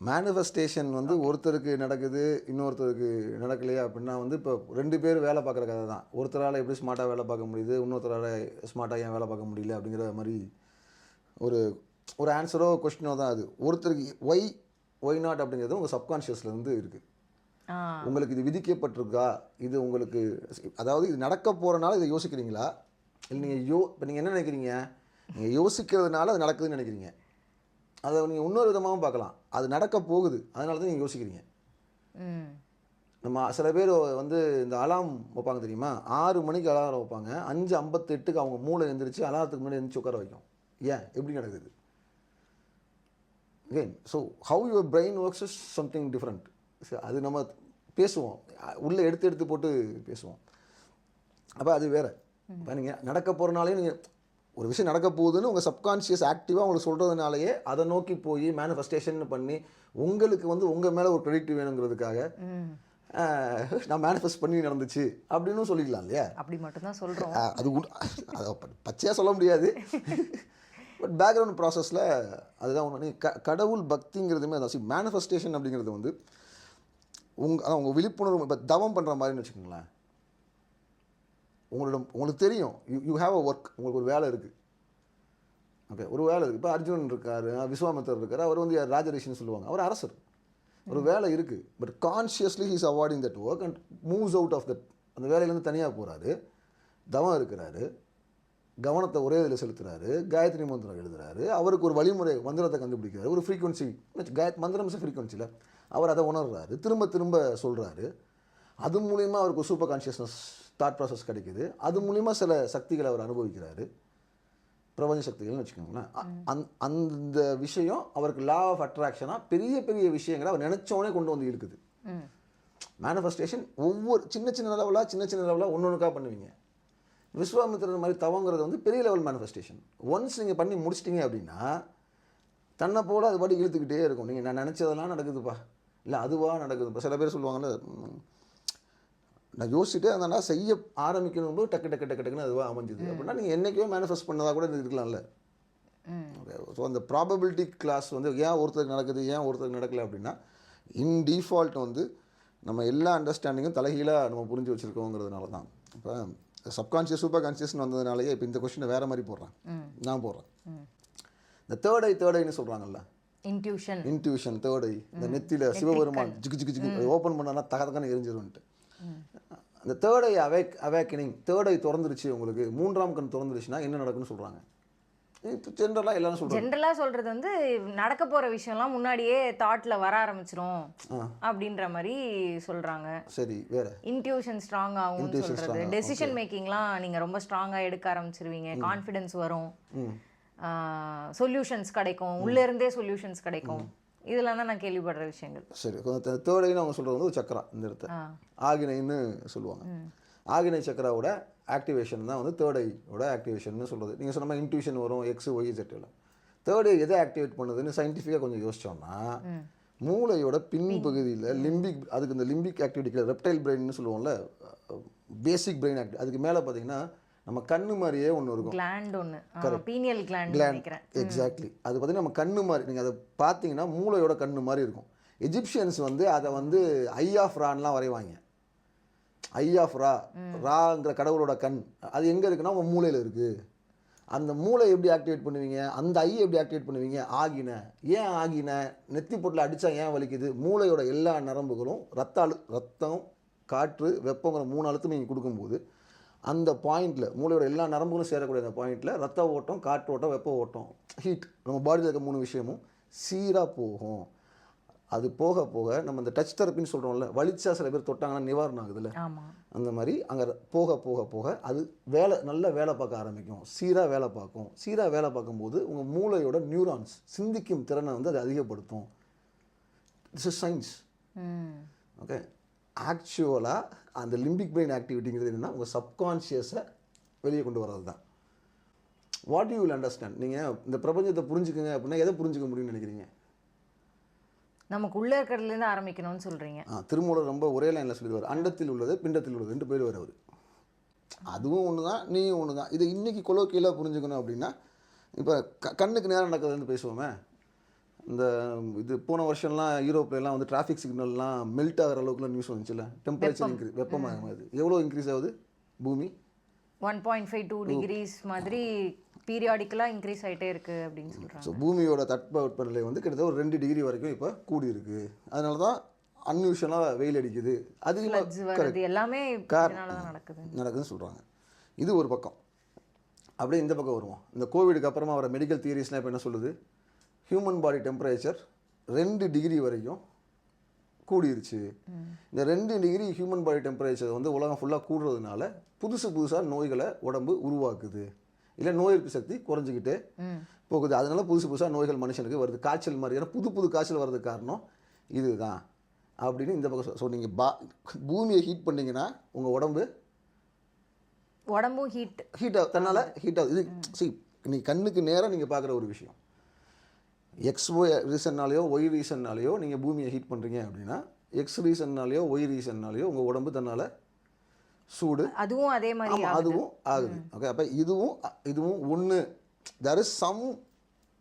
மேனிஃபெஸ்டேஷன் வந்து ஒருத்தருக்கு நடக்குது, இன்னொருத்தருக்கு நடக்கலையா அப்படின்னா வந்து இப்போ 2 பேர் வேலை பார்க்குற கதை தான். ஒருத்தரால் எப்படி ஸ்மார்ட்டாக வேலை பார்க்க முடியுது, இன்னொருத்தரால் ஸ்மார்ட்டாக ஏன் வேலை பார்க்க முடியல அப்படிங்கிற மாதிரி ஒரு ஆன்சரோ கொஸ்டினோ தான் அது. ஒருத்தருக்கு ஒய் நாட் அப்படிங்கிறது உங்கள் சப்கான்ஷியஸ்லேருந்து இருக்குது. உங்களுக்கு இது விதிக்கப்பட்டிருக்கா, இது உங்களுக்கு, அதாவது இது நடக்க போகிறனால இதை யோசிக்கிறீங்களா, இல்லை நீங்கள் இப்போ நீங்கள் என்ன நினைக்கிறீங்க, நீங்கள் யோசிக்கிறதுனால அது நடக்குதுன்னு நினைக்கிறீங்க. அதை நீங்கள் இன்னொரு விதமாகவும் பார்க்கலாம், அது நடக்க போகுது அதனால தான் நீங்கள் யோசிக்கிறீங்க. நம்ம சில பேர் வந்து இந்த அலாம் வைப்பாங்க தெரியுமா, 6 மணிக்கு அலாரம் வைப்பாங்க, 5:58க்கு அவங்க மூளை எழுந்திரிச்சு அலாரத்துக்கு முன்னாடி எழுந்திரிச்சு உட்கார வைக்கும். ஏன் எப்படி நடக்குது? Again, so how your brain works is something different. அது நம்ம பேசுவோம், உள்ளே எடுத்து போட்டு பேசுவோம். அப்போ அது வேறு. இப்போ நீங்கள் நடக்க போகிறனாலே, நீங்கள் ஒரு விஷயம் நடக்க போகுதுன்னு உங்கள் சப்கான்ஷியஸ் ஆக்டிவாக உங்களுக்கு சொல்கிறதுனாலேயே அதை நோக்கி போய் மேனிஃபெஸ்டேஷன் பண்ணி உங்களுக்கு வந்து உங்கள் மேலே ஒரு ப்ரெடிக்ட் வேணுங்கிறதுக்காக நான் மேனிஃபெஸ்ட் பண்ணி நடந்துச்சு அப்படின்னு சொல்லிக்கலாம் இல்லையா? அப்படி மட்டும்தான் சொல்கிறோம். அதை பச்சையாக சொல்ல முடியாது. பட் பேக்ரவுண்ட் ப்ராசஸில் அதுதான் ஒன்று. கடவுள் பக்திங்கிறதுமே அதான். மேனிஃபெஸ்டேஷன் அப்படிங்கிறது வந்து உங்கள் விழிப்புணர்வு. இப்போ தவம் பண்ணுற மாதிரின்னு வச்சுக்கோங்களேன். உங்களுக்கு தெரியும், யூ ஹேவ் அ ஒர்க், உங்களுக்கு ஒரு வேலை இருக்குது. ஓகே, ஒரு வேலை இருக்குது. இப்போ அர்ஜுனன் இருக்கார், விஸ்வாமித்தர் இருக்கார், அவர் வந்து ராஜரிஷின்னு சொல்லுவாங்க, அவர் அரசர். ஒரு வேலை இருக்குது, but consciously he's avoiding that work and moves out of that. அந்த வேலையிலேருந்து தனியாக போகிறாரு, தவம் இருக்கிறாரு, கவனத்தை ஒரே இதில் செலுத்துறாரு, காயத்ரி மந்திரம் எழுதுறாரு, அவருக்கு ஒரு வழிமுறை மந்திரத்தை கண்டுபிடிக்கிறாரு, ஒரு ஃப்ரீக்வன்சி மந்திரம் ஃப்ரீக்வன்சியில் அவர் அதை உணர்றாரு, திரும்ப திரும்ப சொல்கிறாரு. அது மூலிமா அவருக்கு சூப்பர் கான்ஷியஸ்னஸ் தாட் ப்ராசஸ் கிடைக்குது. அது மூலிமா சில சக்திகளை அவர் அனுபவிக்கிறாரு, பிரபஞ்ச சக்திகள்னு வச்சுக்கோங்களேன். அந்த விஷயம் அவருக்கு லா ஆஃப் அட்ராக்ஷனாக பெரிய பெரிய விஷயங்களை அவர் நினச்சோடனே கொண்டு வந்து இருக்குது. மேனிஃபெஸ்டேஷன் ஒவ்வொரு சின்ன சின்ன லெவலாக ஒன்றுக்காக பண்ணுவீங்க. விஸ்வாமித்திரர் மாதிரி தவங்கிறது வந்து பெரிய லெவல் மேனிஃபெஸ்டேஷன். ஒன்ஸ் நீங்கள் பண்ணி முடிச்சிட்டிங்க அப்படின்னா தன்னை போல் அது பாட்டி இழுத்துக்கிட்டே இருக்கும். நீங்கள் நான் நினச்சதெல்லாம் நடக்குதுப்பா, இல்லை அதுவாக நடக்குதுப்பா. சில பேர் சொல்லுவாங்கள்ல, நான் யோசிச்சுட்டு அதனால செய்ய ஆரம்பிக்கணும் போது டக்கு டக்குன்னு அதுவாக அமைஞ்சுது அப்படின்னா நீங்கள் என்றைக்கோ மேனிஃபெஸ்ட் பண்ணதாக கூட இருக்கலாம்ல. ஓகே, ஸோ அந்த ப்ராபபிலிட்டி கிளாஸ் வந்து ஏன் ஒருத்தருக்கு நடக்குது, ஏன் ஒருத்தருக்கு நடக்கலை அப்படின்னா இன் டிஃபால்ட் வந்து நம்ம எல்லா அண்டர்ஸ்டாண்டிங்கும் தலைகீழாக நம்ம புரிஞ்சு வச்சுருக்கோங்கிறதுனால தான். இப்போ சப்கான்ஷியஸ் சூப்பர் கான்ஷியஸ்னு வந்ததுனாலேயே இப்போ இந்த கொஸ்டினை வேறு மாதிரி போடுறேன், நான் போடுறேன். இந்த தேர்ட் ஐன்னு சொல்கிறாங்கல்ல, இன்ட்யூஷன் தேர்ட் ஐ. இந்த நெத்தியில் சிவபெருமான் ஜிக்கு ஓப்பன் பண்ணால் தகதக்கான எரிஞ்சிரும்ன்ட்டு. அந்த தேர்ட் ஐ அவேக்கனிங், தேர்ட் ஐ திறந்துருச்சு உங்களுக்கு, 3ஆம் கண் திறந்துருச்சுன்னா என்ன நடக்குன்னு சொல்கிறாங்க. இப்போ ஜென்ரலாக எல்லாரும் சொல்கிறாங்க. ஜென்ரலாக சொல்கிறது வந்து நடக்க போகிற விஷயம்லாம் முன்னாடியே தாட்டில் வர ஆரம்பிச்சிரும் அப்படின்ற மாதிரி சொல்கிறாங்க. சரி, வேறு இன்ட்யூஷன் ஸ்ட்ராங் ஆகும் சொல்கிறது. டெசிஷன் மேக்கிங்லாம் நீங்கள் ரொம்ப ஸ்ட்ராங்காக எடுக்க ஆரம்பிச்சிருவீங்க, கான்ஃபிடென்ஸ் வரும், சொல்யூஷன்ஸ் கிடைக்கும், உள்ளேருந்தே சொல்யூஷன்ஸ் கிடைக்கும். இதெல்லாம் தான் நான் கேள்விப்படுற விஷயங்கள். சரி, தேர்ட் ஐன்னு அவங்க சொல்கிறது வந்து ஒரு சக்கரா, இந்த இடத்த ஆகினைன்னு சொல்லுவாங்க. ஆகினை சக்கராவோட ஆக்டிவேஷன் தான் வந்து தேர்ட் ஐயோட ஆக்டிவேஷன் சொல்கிறது. நீங்கள் சொன்ன மாதிரி இன்ட்யூஷன் வரும், எக்ஸ் ஒய் ஜெட்டில். தேர்ட் ஐ எதை ஆக்டிவேட் பண்ணுதுன்னு சயின்டிஃபிக்காக கொஞ்சம் யோசிச்சோம்னா மூளையோட பின்பகுதியில் லிம்பிக், அதுக்கு இந்த லிம்பிக் ஆக்டிவிட்டிக்கு ரெப்டைல் பிரெயின்னு சொல்லுவோம்ல, பேசிக் பிரெயின் ஆக்டிவ். அதுக்கு மேலே பார்த்தீங்கன்னா நம்ம கண்ணு மாதிரியே ஒன்று இருக்கும், கிளாண்ட் ஒன்று, பீனியல் கிளாண்ட். எக்ஸாக்ட்லி, அது பார்த்தீங்கன்னா நம்ம கண்ணு மாதிரி, நீங்கள் அதை பார்த்தீங்கன்னா மூளையோட கண்ணு மாதிரி இருக்கும். எஜிப்சியன்ஸ் வந்து அதை வந்து ஐ ஆஃப் ரான்லாம் வரைவாங்க. ஐ ஆஃப் ராங்கிற கடவுளோட கண் அது எங்கே இருக்குன்னா உங்கள் மூளையில் இருக்குது. அந்த மூளை எப்படி ஆக்டிவேட் பண்ணுவீங்க, அந்த ஐ எப்படி ஆக்டிவேட் பண்ணுவீங்க, ஆகின. ஏன் ஆகின, நெத்தி பொட்டில் அடித்தா ஏன் வலிக்குது, மூளையோட எல்லா நரம்புகளும் ரத்தம், காற்று, வெப்பங்கிற 3 அழுத்தம் நீங்கள் கொடுக்கும்போது அந்த பாயிண்டில் மூளையோட எல்லா நரம்புகளும் சேரக்கூடிய அந்த பாயிண்டில் ரத்த ஓட்டம், காற்று ஓட்டம், வெப்ப ஓட்டம், ஹீட், நம்ம பாடியில் இருக்க 3 விஷயமும் சீராக போகும். அது போக போக நம்ம இந்த டச் தெரப்பின்னு சொல்கிறோம்ல, வலிச்சா சில பேர் தொட்டாங்கன்னா நிவாரணம் ஆகுதுல்ல, அந்த மாதிரி அங்கே போக போக போக அது நல்ல வேலை பார்க்க ஆரம்பிக்கும், சீராக வேலை பார்க்கும். சீராக வேலை பார்க்கும்போது உங்கள் மூளையோட நியூரான்ஸ் சிந்திக்கும் திறனை வந்து அது அதிகப்படுத்தும். This is science. ஓகே, ஆக்சுவலாக அந்த லிம்பிக் பிரெயின் ஆக்டிவிட்டிங்கிறது என்னென்னா உங்கள் சப்கான்ஷியஸை வெளியே கொண்டு வர்றது தான். What you will understand. நீங்கள் இந்த பிரபஞ்சத்தை புரிஞ்சுக்குங்க அப்படின்னா எதை புரிஞ்சுக்க முடியும்னு நினைக்கிறீங்க? நமக்குள்ளே இருக்கிறதுலேருந்து ஆரம்பிக்கணும்னு சொல்கிறீங்க. திருமூலர் ரொம்ப ஒரே லைனில் சொல்லிடுவார், அண்டத்தில் உள்ளது பிண்டத்தில் உள்ளது 2 பேர் அவர். அதுவும் ஒன்று தான், நீயும் ஒன்று தான். இதை இன்றைக்கி கொலோக்கியலாக புரிஞ்சுக்கணும் அப்படின்னா, இப்போ கண்ணுக்கு நேரம் நடக்கிறதுன்னு பேசுவோமே, இந்த இது போன வருஷம்லாம் யூரோப்லாம் வந்து டிராஃபிக் சிக்னல்லாம் மெல்ட் ஆகிற அளவுக்குலாம் நியூஸ் வந்துச்சுல்ல, டெம்பரேச்சர் இன்க்ரீஸ், வெப்பமாகுது. எவ்வளோ இன்க்ரீஸ் ஆகுது பூமி? 1.52 டிகிரிஸ் மாதிரி பீரியாடிக்கலாக இன்க்ரீஸ் ஆகிட்டே இருக்குது அப்படின்னு சொல்கிறாங்க. ஸோ பூமியோட தட்பவெப்பநிலை வந்து கிட்டத்தட்ட ஒரு 2 டிகிரி வரைக்கும் இப்போ கூடி இருக்குது. அதனால தான் அன்யூஷுவலாக வெயில் அடிக்குது, அதிகமாக எல்லாமே நடக்குதுன்னு சொல்கிறாங்க. இது ஒரு பக்கம். அப்படியே இந்த பக்கம் வருவோம். இந்த கோவிடுக்கு அப்புறமா வர மெடிக்கல் தியரிஸ்லாம் இப்போ என்ன சொல்லுது, ஹியூமன் பாடி டெம்பரேச்சர் 2 டிகிரி வரைக்கும் கூடிருச்சு. இந்த 2 டிகிரி ஹியூமன் பாடி டெம்பரேச்சர் வந்து உலகம் ஃபுல்லாக கூடுறதுனால புதுசாக நோய்களை உடம்பு உருவாக்குது, இல்லை நோய் எதிர்ப்பு சக்தி குறைஞ்சிக்கிட்டே போகுது. அதனால புதுசாக நோய்கள் மனுஷனுக்கு வருது, காய்ச்சல் மாதிரியான புது காய்ச்சல் வர்றதுக்கு காரணம் இதுதான் அப்படின்னு இந்த பக்கம். ஸோ நீங்கள் பூமியை ஹீட் பண்ணிங்கன்னா உங்கள் உடம்பும் ஹீட் தன்னால் ஹீட் ஆகுது. இது நீங்கள் கண்ணுக்கு நேராக நீங்கள் பார்க்குற ஒரு விஷயம். எக்ஸ் ரீசன்னாலேயோ ஒய் ரீசன்னாலேயோ நீங்கள் பூமியை ஹீட் பண்ணுறீங்க அப்படின்னா, எக்ஸ் ரீசன்னாலேயோ ஒய் ரீசன்னாலேயோ உங்கள் உடம்பு தன்னால் சூடு, அதுவும் அதே மாதிரி அதுவும் ஆகுது. ஓகே, அப்போ இதுவும் ஒன்று. There is some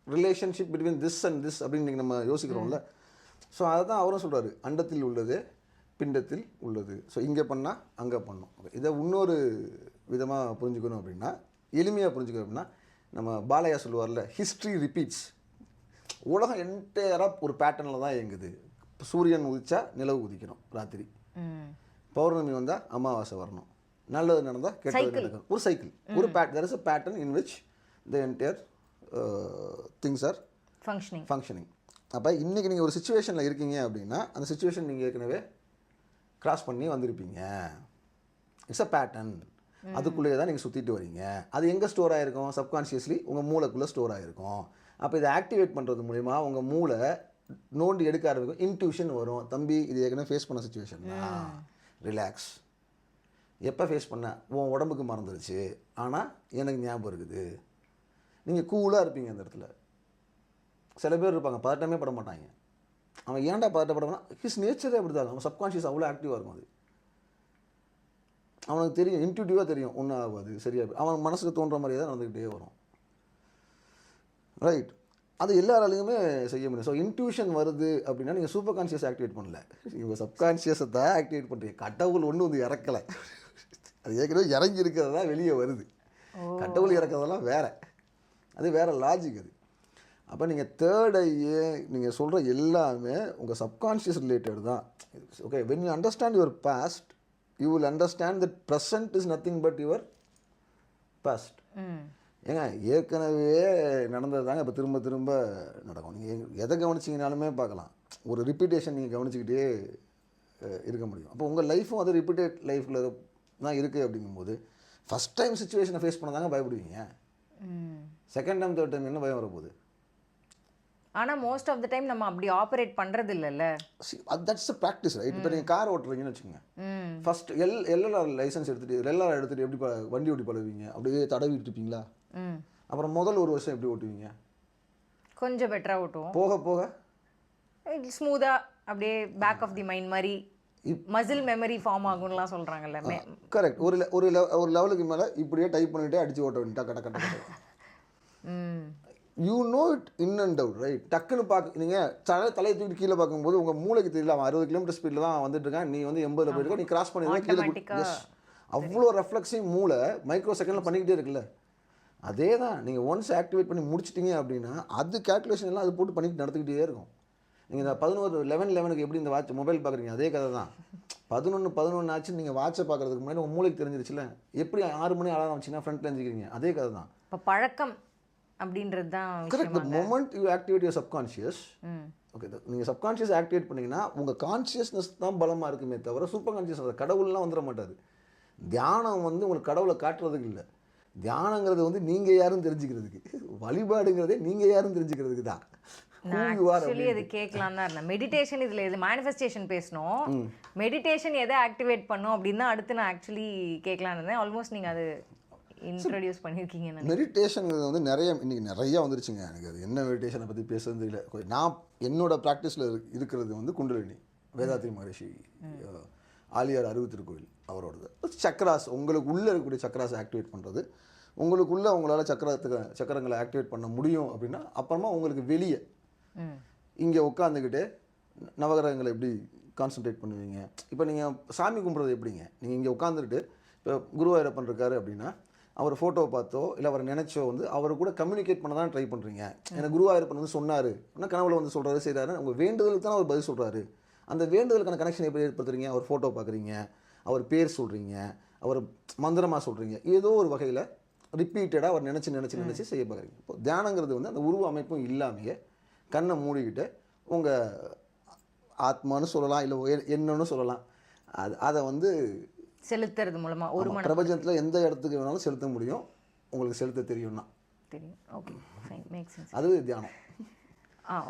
relationship between this and this அப்படின்னு நீங்கள் நம்ம யோசிக்கிறோம்ல. ஸோ அதை தான் அவரும் சொல்கிறாரு, அண்டத்தில் உள்ளது பிண்டத்தில் உள்ளது. ஸோ இங்கே பண்ணால் அங்கே பண்ணணும். ஓகே, இதை இன்னொரு விதமாக புரிஞ்சுக்கணும் அப்படின்னா, எளிமையாக புரிஞ்சுக்கணும் அப்படின்னா, நம்ம பாலையா சொல்லுவார்ல, ஹிஸ்ட்ரி ரிப்பீட்ஸ். உலகம் என்டையராக ஒரு பேட்டர்னில் தான் இயங்குது. சூரியன் உதிச்சா நிலவு உதிக்கணும் ராத்திரி, பௌர்ணமி வந்தால் அமாவாசை வரணும், நல்லது நடந்தால் கெட்டது நடக்கும். ஒரு சைக்கிள், ஒரு there is a pattern in which the entire things are functioning. அப்போ இன்றைக்கி நீங்கள் ஒரு சுச்சுவேஷனில் இருக்கீங்க அப்படின்னா, அந்த சுச்சுவேஷன் நீங்கள் ஏற்கனவே கிராஸ் பண்ணி வந்திருப்பீங்க. It's a pattern. அதுக்குள்ளேயே தான் நீங்கள் சுற்றிட்டு வரீங்க. அது எங்கே ஸ்டோர் ஆகிருக்கும்? சப்கான்ஷியஸ்லி உங்கள் மூளைக்குள்ளே ஸ்டோர் ஆகிருக்கும். அப்போ இதை ஆக்டிவேட் பண்ணுறது மூலிமா உங்கள் மூளை நோண்டி எடுக்க ஆரம்பிக்கும். இன்ட்யூஷன் வரும், தம்பி இது ஏற்கனவே ஃபேஸ் பண்ண சுச்சுவேஷன் தான், ரிலாக்ஸ். எப்போ ஃபேஸ் பண்ண உன் உடம்புக்கு மறந்துடுச்சு, ஆனால் எனக்கு ஞாபகம் இருக்குது. நீங்கள் கூலாக இருப்பீங்க அந்த இடத்துல. சில பேர் இருப்பாங்க பதட்டமே பட மாட்டாங்க. அவன் ஏன்டா பதட்டப்படனா, ஹிஸ் நேச்சரே அப்படி தான். அவன் சப்கான்ஷியஸ் அவ்வளோ ஆக்டிவாக இருக்கும். அது அவனுக்கு தெரியும், இன்ட்யூட்டிவாக தெரியும், ஒன்றும் ஆகாது, சரியாக அவன் மனசுக்கு தோன்ற மாதிரியே தான் நடந்துக்கிட்டே வரும். ரைட், அது எல்லாராலையுமே செய்ய முடியும். ஸோ இன்ட்யூஷன் வருது அப்படின்னா நீங்கள் சூப்பர் கான்ஷியஸ் ஆக்டிவேட் பண்ணல, நீங்கள் சப்கான்ஷியஸை தான் ஆக்டிவேட் பண்ணுறீங்க. கடவுள் ஒன்றும் வந்து இறக்கலை, அது ஏற்கனவே இறங்கி இருக்கிறது தான் வெளியே வருது. கடவுள் இறக்கிறதெல்லாம் வேறு, அது வேறு லாஜிக். அது அப்போ நீங்கள் தேர்ட் ஐயே நீங்கள் சொல்கிற எல்லாமே உங்கள் சப்கான்ஷியஸ் ரிலேட்டட் தான். Okay, when you understand your past, you will understand that present is nothing but your past. ஏங்க ஏற்கனவே நடந்தது தாங்க இப்போ திரும்ப திரும்ப நடக்கும். நீங்கள் எதை கவனிச்சிங்கனாலுமே பார்க்கலாம், ஒரு ரிப்பீட்டேஷன் நீங்கள் கவனிச்சிக்கிட்டே இருக்க முடியும். அப்போ உங்கள் லைஃப்பும் அது ரிப்பீட்டட் லைஃப்பில் தான் இருக்குது. அப்படிங்கும்போது ஃபஸ்ட் டைம் சுச்சுவேஷனை ஃபேஸ் பண்ணதாங்க பயப்படுவீங்க. செகண்ட் டைம் தேர்ட் டைம் என்ன பயம் வரப்போகுது? ஆனால் மோஸ்ட் ஆஃப் த டைம் நம்ம அப்படி ஆப்ரேட் பண்ணுறது இல்லைல்ல. That's a practice, right? இப்போ நீங்கள் கார் ஓட்டுறீங்கன்னு வச்சுக்கோங்க, ஃபஸ்ட் எல்எல்ஆர் லைசன்ஸ் எடுத்துகிட்டு எப்படி வண்டி ஓட்டி பழகுவீங்க? அப்படியே தடவிட்டு இருப்பீங்களா? அப்புறம் முதல் ஒரு வருஷம் எப்படி ஓட்டுவீங்க? கொஞ்சம் பெட்டராக ஓட்டுவோம். போக போக ஸ்மூத்தாக அப்படியே பேக் ஆஃப் தி மைண்ட் மாதிரி மசில் மெமரி ஃபார்ம் ஆகும்லாம் சொல்கிறாங்கல்ல. கரெக்ட். ஒரு லெவலுக்கு மேலே இப்படியே டைப் பண்ணிகிட்டே அடித்து ஓட்ட வேண்டியா கட்ட கட்ட கட்ட. You know it in and out, right? டக்குன்னு பார்க்க நீங்கள் தலையை தூக்கிட்டு கீழே பார்க்கும்போது உங்கள் மூளைக்கு தெரியல, அவன் 60 கிலோமீட்டர் ஸ்பீடில் தான் வந்துட்டு இருக்கான், நீ வந்து 80 போயிருக்க, நீ கிராஸ் பண்ணி கீழே. எஸ், அவ்வளோ ரெஃப்ளெக்ஸிங் மூளை மைக்ரோ செகண்டில் பண்ணிக்கிட்டே இருக்குல்ல. அதே தான் நீங்கள் ஒன்ஸ் ஆக்டிவேட் பண்ணி முடிச்சிட்டிங்க அப்படின்னா அது கேல்குலேஷன் எல்லாம் அது போட்டு பண்ணிட்டு நடந்துக்கிட்டே இருக்கும். நீங்கள் இந்த 11 11 எப்படி இந்த வாட்ச் மொபைல் பார்க்குறீங்க, அதே கதை தான். 11 ஆச்சு நீங்கள் வாட்சை பார்க்குறதுக்கு முன்னாடி உங்கள் மூளைக்கு தெரிஞ்சிருச்சுல. எப்படி 6 மணி அலாரம் வச்சிங்கன்னா ஃப்ரண்ட்டில் எழுந்திரிக்கிறீங்க, அதே கதை தான். இப்போ பழக்கம் அப்படின்றது தான் correct. The moment you activate your subconscious, okay, நீங்கள் சப்கான்ஷியஸ் ஆக்டிவேட் பண்ணிங்கன்னா உங்கள் கான்ஷியஸ்னஸ் தான் பலமாக இருக்குமே தவிர சூப்பர் கான்ஷியஸ் கடவுள்லாம் வந்துட மாட்டார். தியானம் வந்து உங்களுக்கு கடவுளை காட்டுறதுக்கு இல்லை. தியானங்கிறது வந்து நீங்கள் யாரும் தெரிஞ்சுக்கிறதுக்கு, வழிபாடுங்கிறதே நீங்கள் யாரும் தெரிஞ்சுக்கிறதுக்கு தான். ஆக்சுவலி அது கேட்கலாம் தான் இருந்தேன். மெடிடேஷன் இதில் எது மேனிஃபெஸ்டேஷன் பேசணும், மெடிடேஷன் எதை ஆக்டிவேட் பண்ணும் அப்படின்னு தான் அடுத்து நான் ஆக்சுவலி கேட்கலான்னு இருந்தேன். ஆல்மோஸ்ட் நீங்கள் அது இன்ட்ரடியூஸ் பண்ணியிருக்கீங்க. மெடிடேஷனுங்கிறது வந்து இன்றைக்கி நிறையா வந்துருச்சுங்க. எனக்கு அது என்ன மெடிடேஷனை பற்றி பேசுறது தெரியல. நான் என்னோட ப்ராக்டிஸில் இருக்கிறது வந்து குண்டலினி, வேதாத்ரி மகரிஷி, ஆலியார் 60 திருக்கோயில் அவரோடது. சக்கராஸ், உங்களுக்கு உள்ளே இருக்கக்கூடிய சக்கராஸை ஆக்டிவேட் பண்ணுறது. உங்களுக்குள்ளே உங்களால் சக்கரங்களை ஆக்டிவேட் பண்ண முடியும் அப்படின்னா அப்புறமா உங்களுக்கு வெளியே இங்கே உட்காந்துக்கிட்டு நவகிரகங்களை எப்படி கான்சன்ட்ரேட் பண்ணுவீங்க. இப்போ நீங்கள் சாமி கும்பிட்றது எப்படிங்க, நீங்கள் இங்கே உட்காந்துக்கிட்டு இப்போ குருவாயூரப்பன் இருக்காரு அப்படின்னா அவர் ஃபோட்டோவை பார்த்தோ இல்லை அவரை நினச்சோ வந்து அவரை கூட கம்யூனிகேட் பண்ண தான் ட்ரை பண்ணுறீங்க. எனக்கு குருவாயூரப்பன் வந்து சொன்னார் அப்படின்னா கனவுல வந்து சொல்கிறாரு, செய்கிறாரு, உங்கள் வேண்டுதலுக்கு தான் அவர் பதில் சொல்கிறாரு. அந்த வேண்டுதலுக்கான கனெக்ஷன் எப்படி ஏற்படுத்துறீங்க, அவர் ஃபோட்டோ பார்க்குறீங்க, அவர் பேர் சொல்கிறீங்க, அவர் மந்திரமாக சொல்கிறீங்க, ஏதோ ஒரு வகையில் ரிப்பீட்டடாக அவர் நினச்சி செய்ய பார்க்குறீங்க. இப்போ தியானங்கிறது வந்து அந்த உருவ அமைப்பும் இல்லாமையே கண்ணை மூடிக்கிட்டு உங்கள் ஆத்மானு சொல்லலாம், இல்லை என்னன்னு சொல்லலாம், அதை வந்து செலுத்துறது மூலமாக ஒரு பிரபஞ்சத்தில் எந்த இடத்துக்கு வேணாலும் செலுத்த முடியும். உங்களுக்கு செலுத்த தெரியும்னா தெரியும். Okay, fine, make sense. அது தியானம்.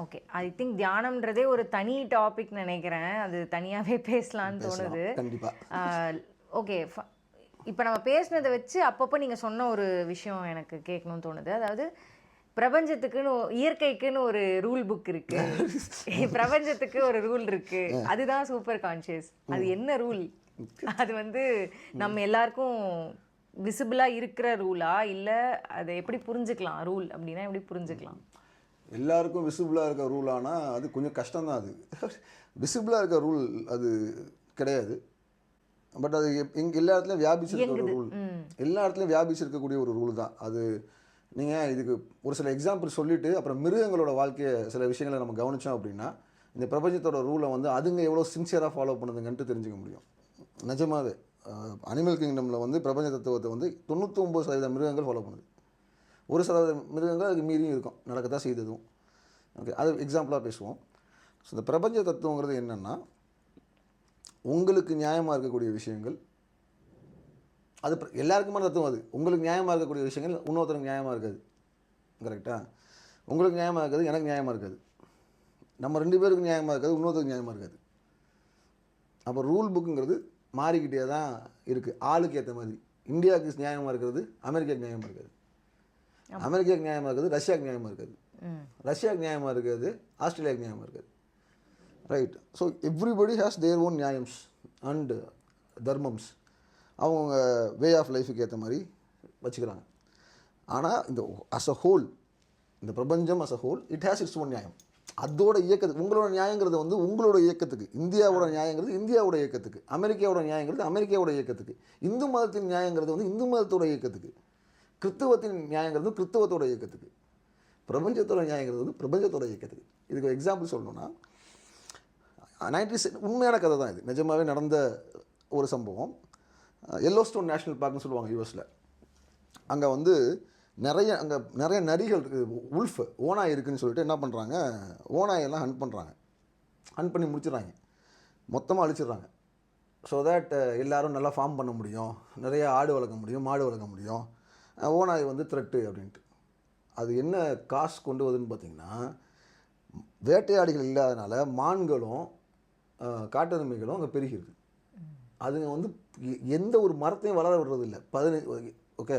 ஓகே, ஐ திங்க் தியானம்ன்றதே ஒரு தனி டாபிக் நினைக்கிறேன். அது தனியாகவே பேசலான்னு தோணுது. கண்டிப்பாக. ஓகே, இப்போ நம்ம பேசினதை வச்சு அப்பப்போ நீங்கள் சொன்ன ஒரு விஷயம் எனக்கு கேட்கணும்னு தோணுது. அதாவது பிரபஞ்சத்துக்குன்னு இயற்கைக்குன்னு ஒரு ரூல் புக் இருக்கு, பிரபஞ்சத்துக்கு ஒரு ரூல் இருக்கு, அதுதான் சூப்பர் கான்ஷியஸ். அது என்ன ரூல்? அது வந்து நம்ம எல்லாருக்கும் விசிபிளாக இருக்கிற ரூலா, இல்லை அதை எப்படி புரிஞ்சுக்கலாம்? ரூல் அப்படின்னா எப்படி புரிஞ்சுக்கலாம்? எல்லாருக்கும் விசிபிளாக இருக்க ரூலானா அது கொஞ்சம் கஷ்டம்தான். அது விசிபிளாக இருக்க ரூல் அது கிடையாது. பட் அது எல்லா இடத்துலையும் வியாபிச்சிருக்க ஒரு ரூல், எல்லா இடத்துலையும் வியாபிச்சிருக்கக்கூடிய ஒரு ரூல் தான் அது. நீங்கள் இதுக்கு ஒரு சில எக்ஸாம்பிள் சொல்லிவிட்டு அப்புறம் மிருகங்களோட வாழ்க்கையை சில விஷயங்களை நம்ம கவனித்தோம் அப்படின்னா இந்த பிரபஞ்சத்தோட ரூலை வந்து அதுங்க எவ்வளோ சின்சியராக ஃபாலோ பண்ணுதுங்கன்ட்டு தெரிஞ்சுக்க முடியும். நிஜமாவே அனிமல் கிங்டமில் வந்து பிரபஞ்ச தத்துவத்தை வந்து 99% மிருகங்கள் ஃபாலோ பண்ணுது. 1% மிருகங்கள் அதுக்கு மீறியும் இருக்கும், நடக்கத்தான் செய்ததும். ஓகே, அது எக்ஸாம்பிளாக பேசுவோம். ஸோ இந்த பிரபஞ்ச தத்துவங்கிறது என்னென்னா உங்களுக்கு நியாயமாக இருக்கக்கூடிய விஷயங்கள், அது எல்லாருக்குமான தத்துவம். அது உங்களுக்கு நியாயமாக இருக்கக்கூடிய விஷயங்கள் இன்னொருத்தருக்கு நியாயமாக இருக்காது. கரெக்டாக? உங்களுக்கு நியாயமாக இருக்காது, எனக்கு நியாயமாக இருக்காது, நம்ம 2 பேருக்கு நியாயமாக இருக்காது, இன்னொருத்தருக்கு நியாயமாக இருக்காது. அப்போ ரூல் புக்குங்கிறது மாறிக்கிட்டே தான் இருக்குது ஆளுக்கு ஏற்ற மாதிரி. இந்தியாவுக்கு நியாயமாக இருக்கிறது அமெரிக்காவுக்கு நியாயமாக இருக்காது, அமெரிக்காவுக்கு நியாயமாக இருக்கிறது ரஷ்யாவுக்கு நியாயமாக இருக்காது, ரஷ்யாவுக்கு நியாயமாக இருக்கிறது ஆஸ்திரேலியாவுக்கு நியாயமாக இருக்காது. Right? So everybody has their own நியாயம்ஸ் அண்ட் தர்மம்ஸ். அவங்க வே ஆஃப் லைஃபுக்கு ஏற்ற மாதிரி வச்சுக்கிறாங்க. ஆனால் இந்த அஸ் அ ஹோல், இந்த பிரபஞ்சம் as a whole it has its own நியாயம். அதோட இயக்கத்துக்கு உங்களோட நியாயங்கிறது வந்து உங்களோட இயக்கத்துக்கு, இந்தியாவோட நியாயங்கிறது இந்தியாவோட இயக்கத்துக்கு, அமெரிக்காவோட நியாயங்கிறது அமெரிக்காவோட இயக்கத்துக்கு, இந்து மதத்தின் நியாயங்கிறது வந்து இந்து மதத்தோட இயக்கத்துக்கு, கிறிஸ்துவத்தின் நியாயங்கிறது கிறிஸ்துவத்தோட இயக்கத்துக்கு, பிரபஞ்சத்தோட நியாயங்கிறது வந்து பிரபஞ்சத்தோட இயக்கத்துக்கு. இதுக்கு எக்ஸாம்பிள் சொல்லணும்னா 90s உண்மையான கதை தான் இது, நிஜமாகவே நடந்த ஒரு சம்பவம். எல்லோஸ்டோன் நேஷ்னல் பார்க்னு சொல்லுவாங்க யூஎஸில். அங்கே வந்து நிறைய நரிகள் இருக்குது, உல்ஃப் ஓனாய் இருக்குதுன்னு சொல்லிட்டு என்ன பண்ணுறாங்க, ஓனாயெல்லாம் ஹண்ட் பண்ணுறாங்க, ஹண்ட் பண்ணி முடிச்சிடுறாங்க, மொத்தமாக அழிச்சிடுறாங்க. ஸோ தட் எல்லோரும் நல்லா ஃபார்ம் பண்ண முடியும், நிறைய ஆடு வளர்க்க முடியும், மாடு வளர்க்க முடியும். ஓனாய் வந்து த்ரெட்டு அப்படின்ட்டு. அது என்ன காசு கொண்டு வருதுன்னு பார்த்திங்கன்னா, வேட்டையாடிகள் இல்லாதனால மான்களும் காட்டெருமைகளும் அங்கே பெருகிருக்கு. அதுங்க வந்து எந்த ஒரு மரத்தையும் வளர விடுறதில்லை. ஓகே,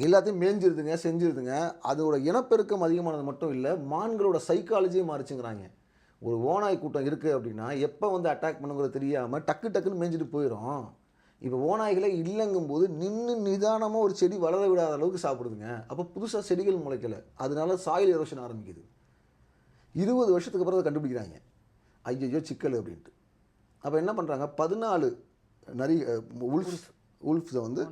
எல்லாத்தையும் மேய்ஞ்சிருதுங்க, செஞ்சிருதுங்க. அதோட இனப்பெருக்கம் அதிகமானது மட்டும் இல்லை, மான்களோட சைக்காலஜியும் மாறிச்சுங்கிறாங்க. ஒரு ஓனாய் கூட்டம் இருக்குது அப்படின்னா எப்போ வந்து அட்டாக் பண்ணுங்கிறது தெரியாமல் டக்குன்னு மேய்ஞ்சிட்டு போயிடும். இப்போ ஓநாய்களே இல்லைங்கும்போது நின்று நிதானமாக ஒரு செடி வளர விடாத அளவுக்கு சாப்பிடுதுங்க. அப்போ புதுசாக செடிகள் முளைக்கலை, அதனால சாயில் எரோஷன் ஆரம்பிக்குது. 20 வருஷத்துக்கு அப்புறம் அதை கண்டுபிடிக்கிறாங்க, ஐயோ சிக்கல் அப்படின்ட்டு. அப்போ என்ன பண்ணுறாங்க, 14 உல்ஃப்ஸை வந்து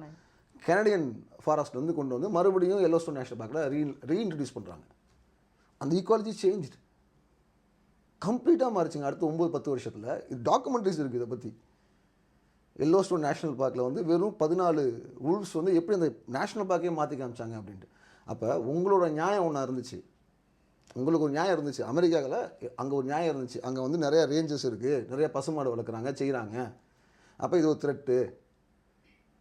கனடியன் ஃபாரஸ்ட் வந்து கொண்டு வந்து மறுபடியும் எல்லோஸ்டோன் நேஷனல் பார்க்கில் ரீஇன்ட்ரடியூஸ் பண்ணுறாங்க. அந்த ஈக்குவாலிட்டி சேஞ்ச். கம்ப்ளீட்டாக மாறிச்சுங்க அடுத்த 9-10 வருஷத்தில். இது டாக்குமெண்ட்ரிஸ் இருக்குது இதை பற்றி. எல்லோஸ்டோன் நேஷனல் பார்க்கில் வந்து வெறும் 14 உல்வ்ஸ் வந்து எப்படி அந்த நேஷனல் பார்க்கே மாற்றி காமிச்சாங்க அப்படின்ட்டு. அப்போ உங்களோட நியாயம் ஒன்றா இருந்துச்சு, உங்களுக்கு ஒரு நியாயம் இருந்துச்சு. அமெரிக்காவில் அங்கே ஒரு நியாயம் இருந்துச்சு. அங்கே வந்து நிறையா ரேஞ்சஸ் இருக்குது, நிறையா பசுமாடு வளர்க்குறாங்க, செய்கிறாங்க. அப்போ இது ஒரு த்ரெட்டு,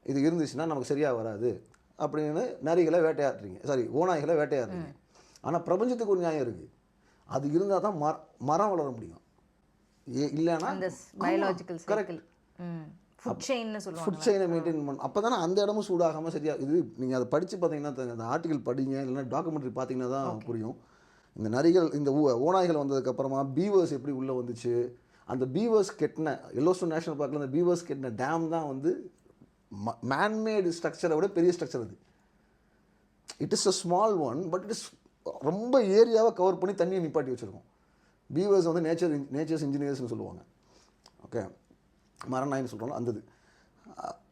இது இருந்துச்சுன்னா நமக்கு சரியாக வராது அப்படின்னு நரிகளை வேட்டையாடுறீங்க, சாரி ஓநாய்களை வேட்டையாடுறீங்க. ஆனால் பிரபஞ்சத்துக்கு ஒரு நியாயம் இருக்குது. அது இருந்தால் தான் மரம் வளர முடியும். இல்லைன்னா பயாலஜிக்கல் சைக்கிள் ஃபுட் செயினை மெயின்டைன் பண்ணணும். அப்போ தானே அந்த இடமும் சூடாகாமல் சரியாக இது. நீங்கள் அதை படித்து பார்த்தீங்கன்னா, அந்த ஆர்டிகல் படிங்க, இல்லைன்னா டாக்குமெண்ட்ரி பார்த்தீங்கன்னா தான் புரியும். இந்த நரிகள், இந்த ஓநாய்கள் வந்ததுக்கப்புறமா பீவர்ஸ் எப்படி உள்ளே வந்துச்சு, அந்த பீவர்ஸ் கெட்டின எல்லோஸ்டோன் நேஷனல் பார்க்கில் அந்த பீவர்ஸ் கெட்டின டேம் தான் வந்து மேன்மேடு ஸ்ட்ரக்சரை விட பெரிய ஸ்ட்ரக்சர் அது. It is a small one, but it is ரொம்ப ஏரியாவை கவர் பண்ணி தண்ணியை நிப்பாட்டி வச்சுருக்கோம். பீவர்ஸ் வந்து நேச்சர்ஸ் இன்ஜினியர்ஸ்னு சொல்லுவாங்க. ஓகே, மரநாயின்னு சொல்கிறோம் அந்த இது.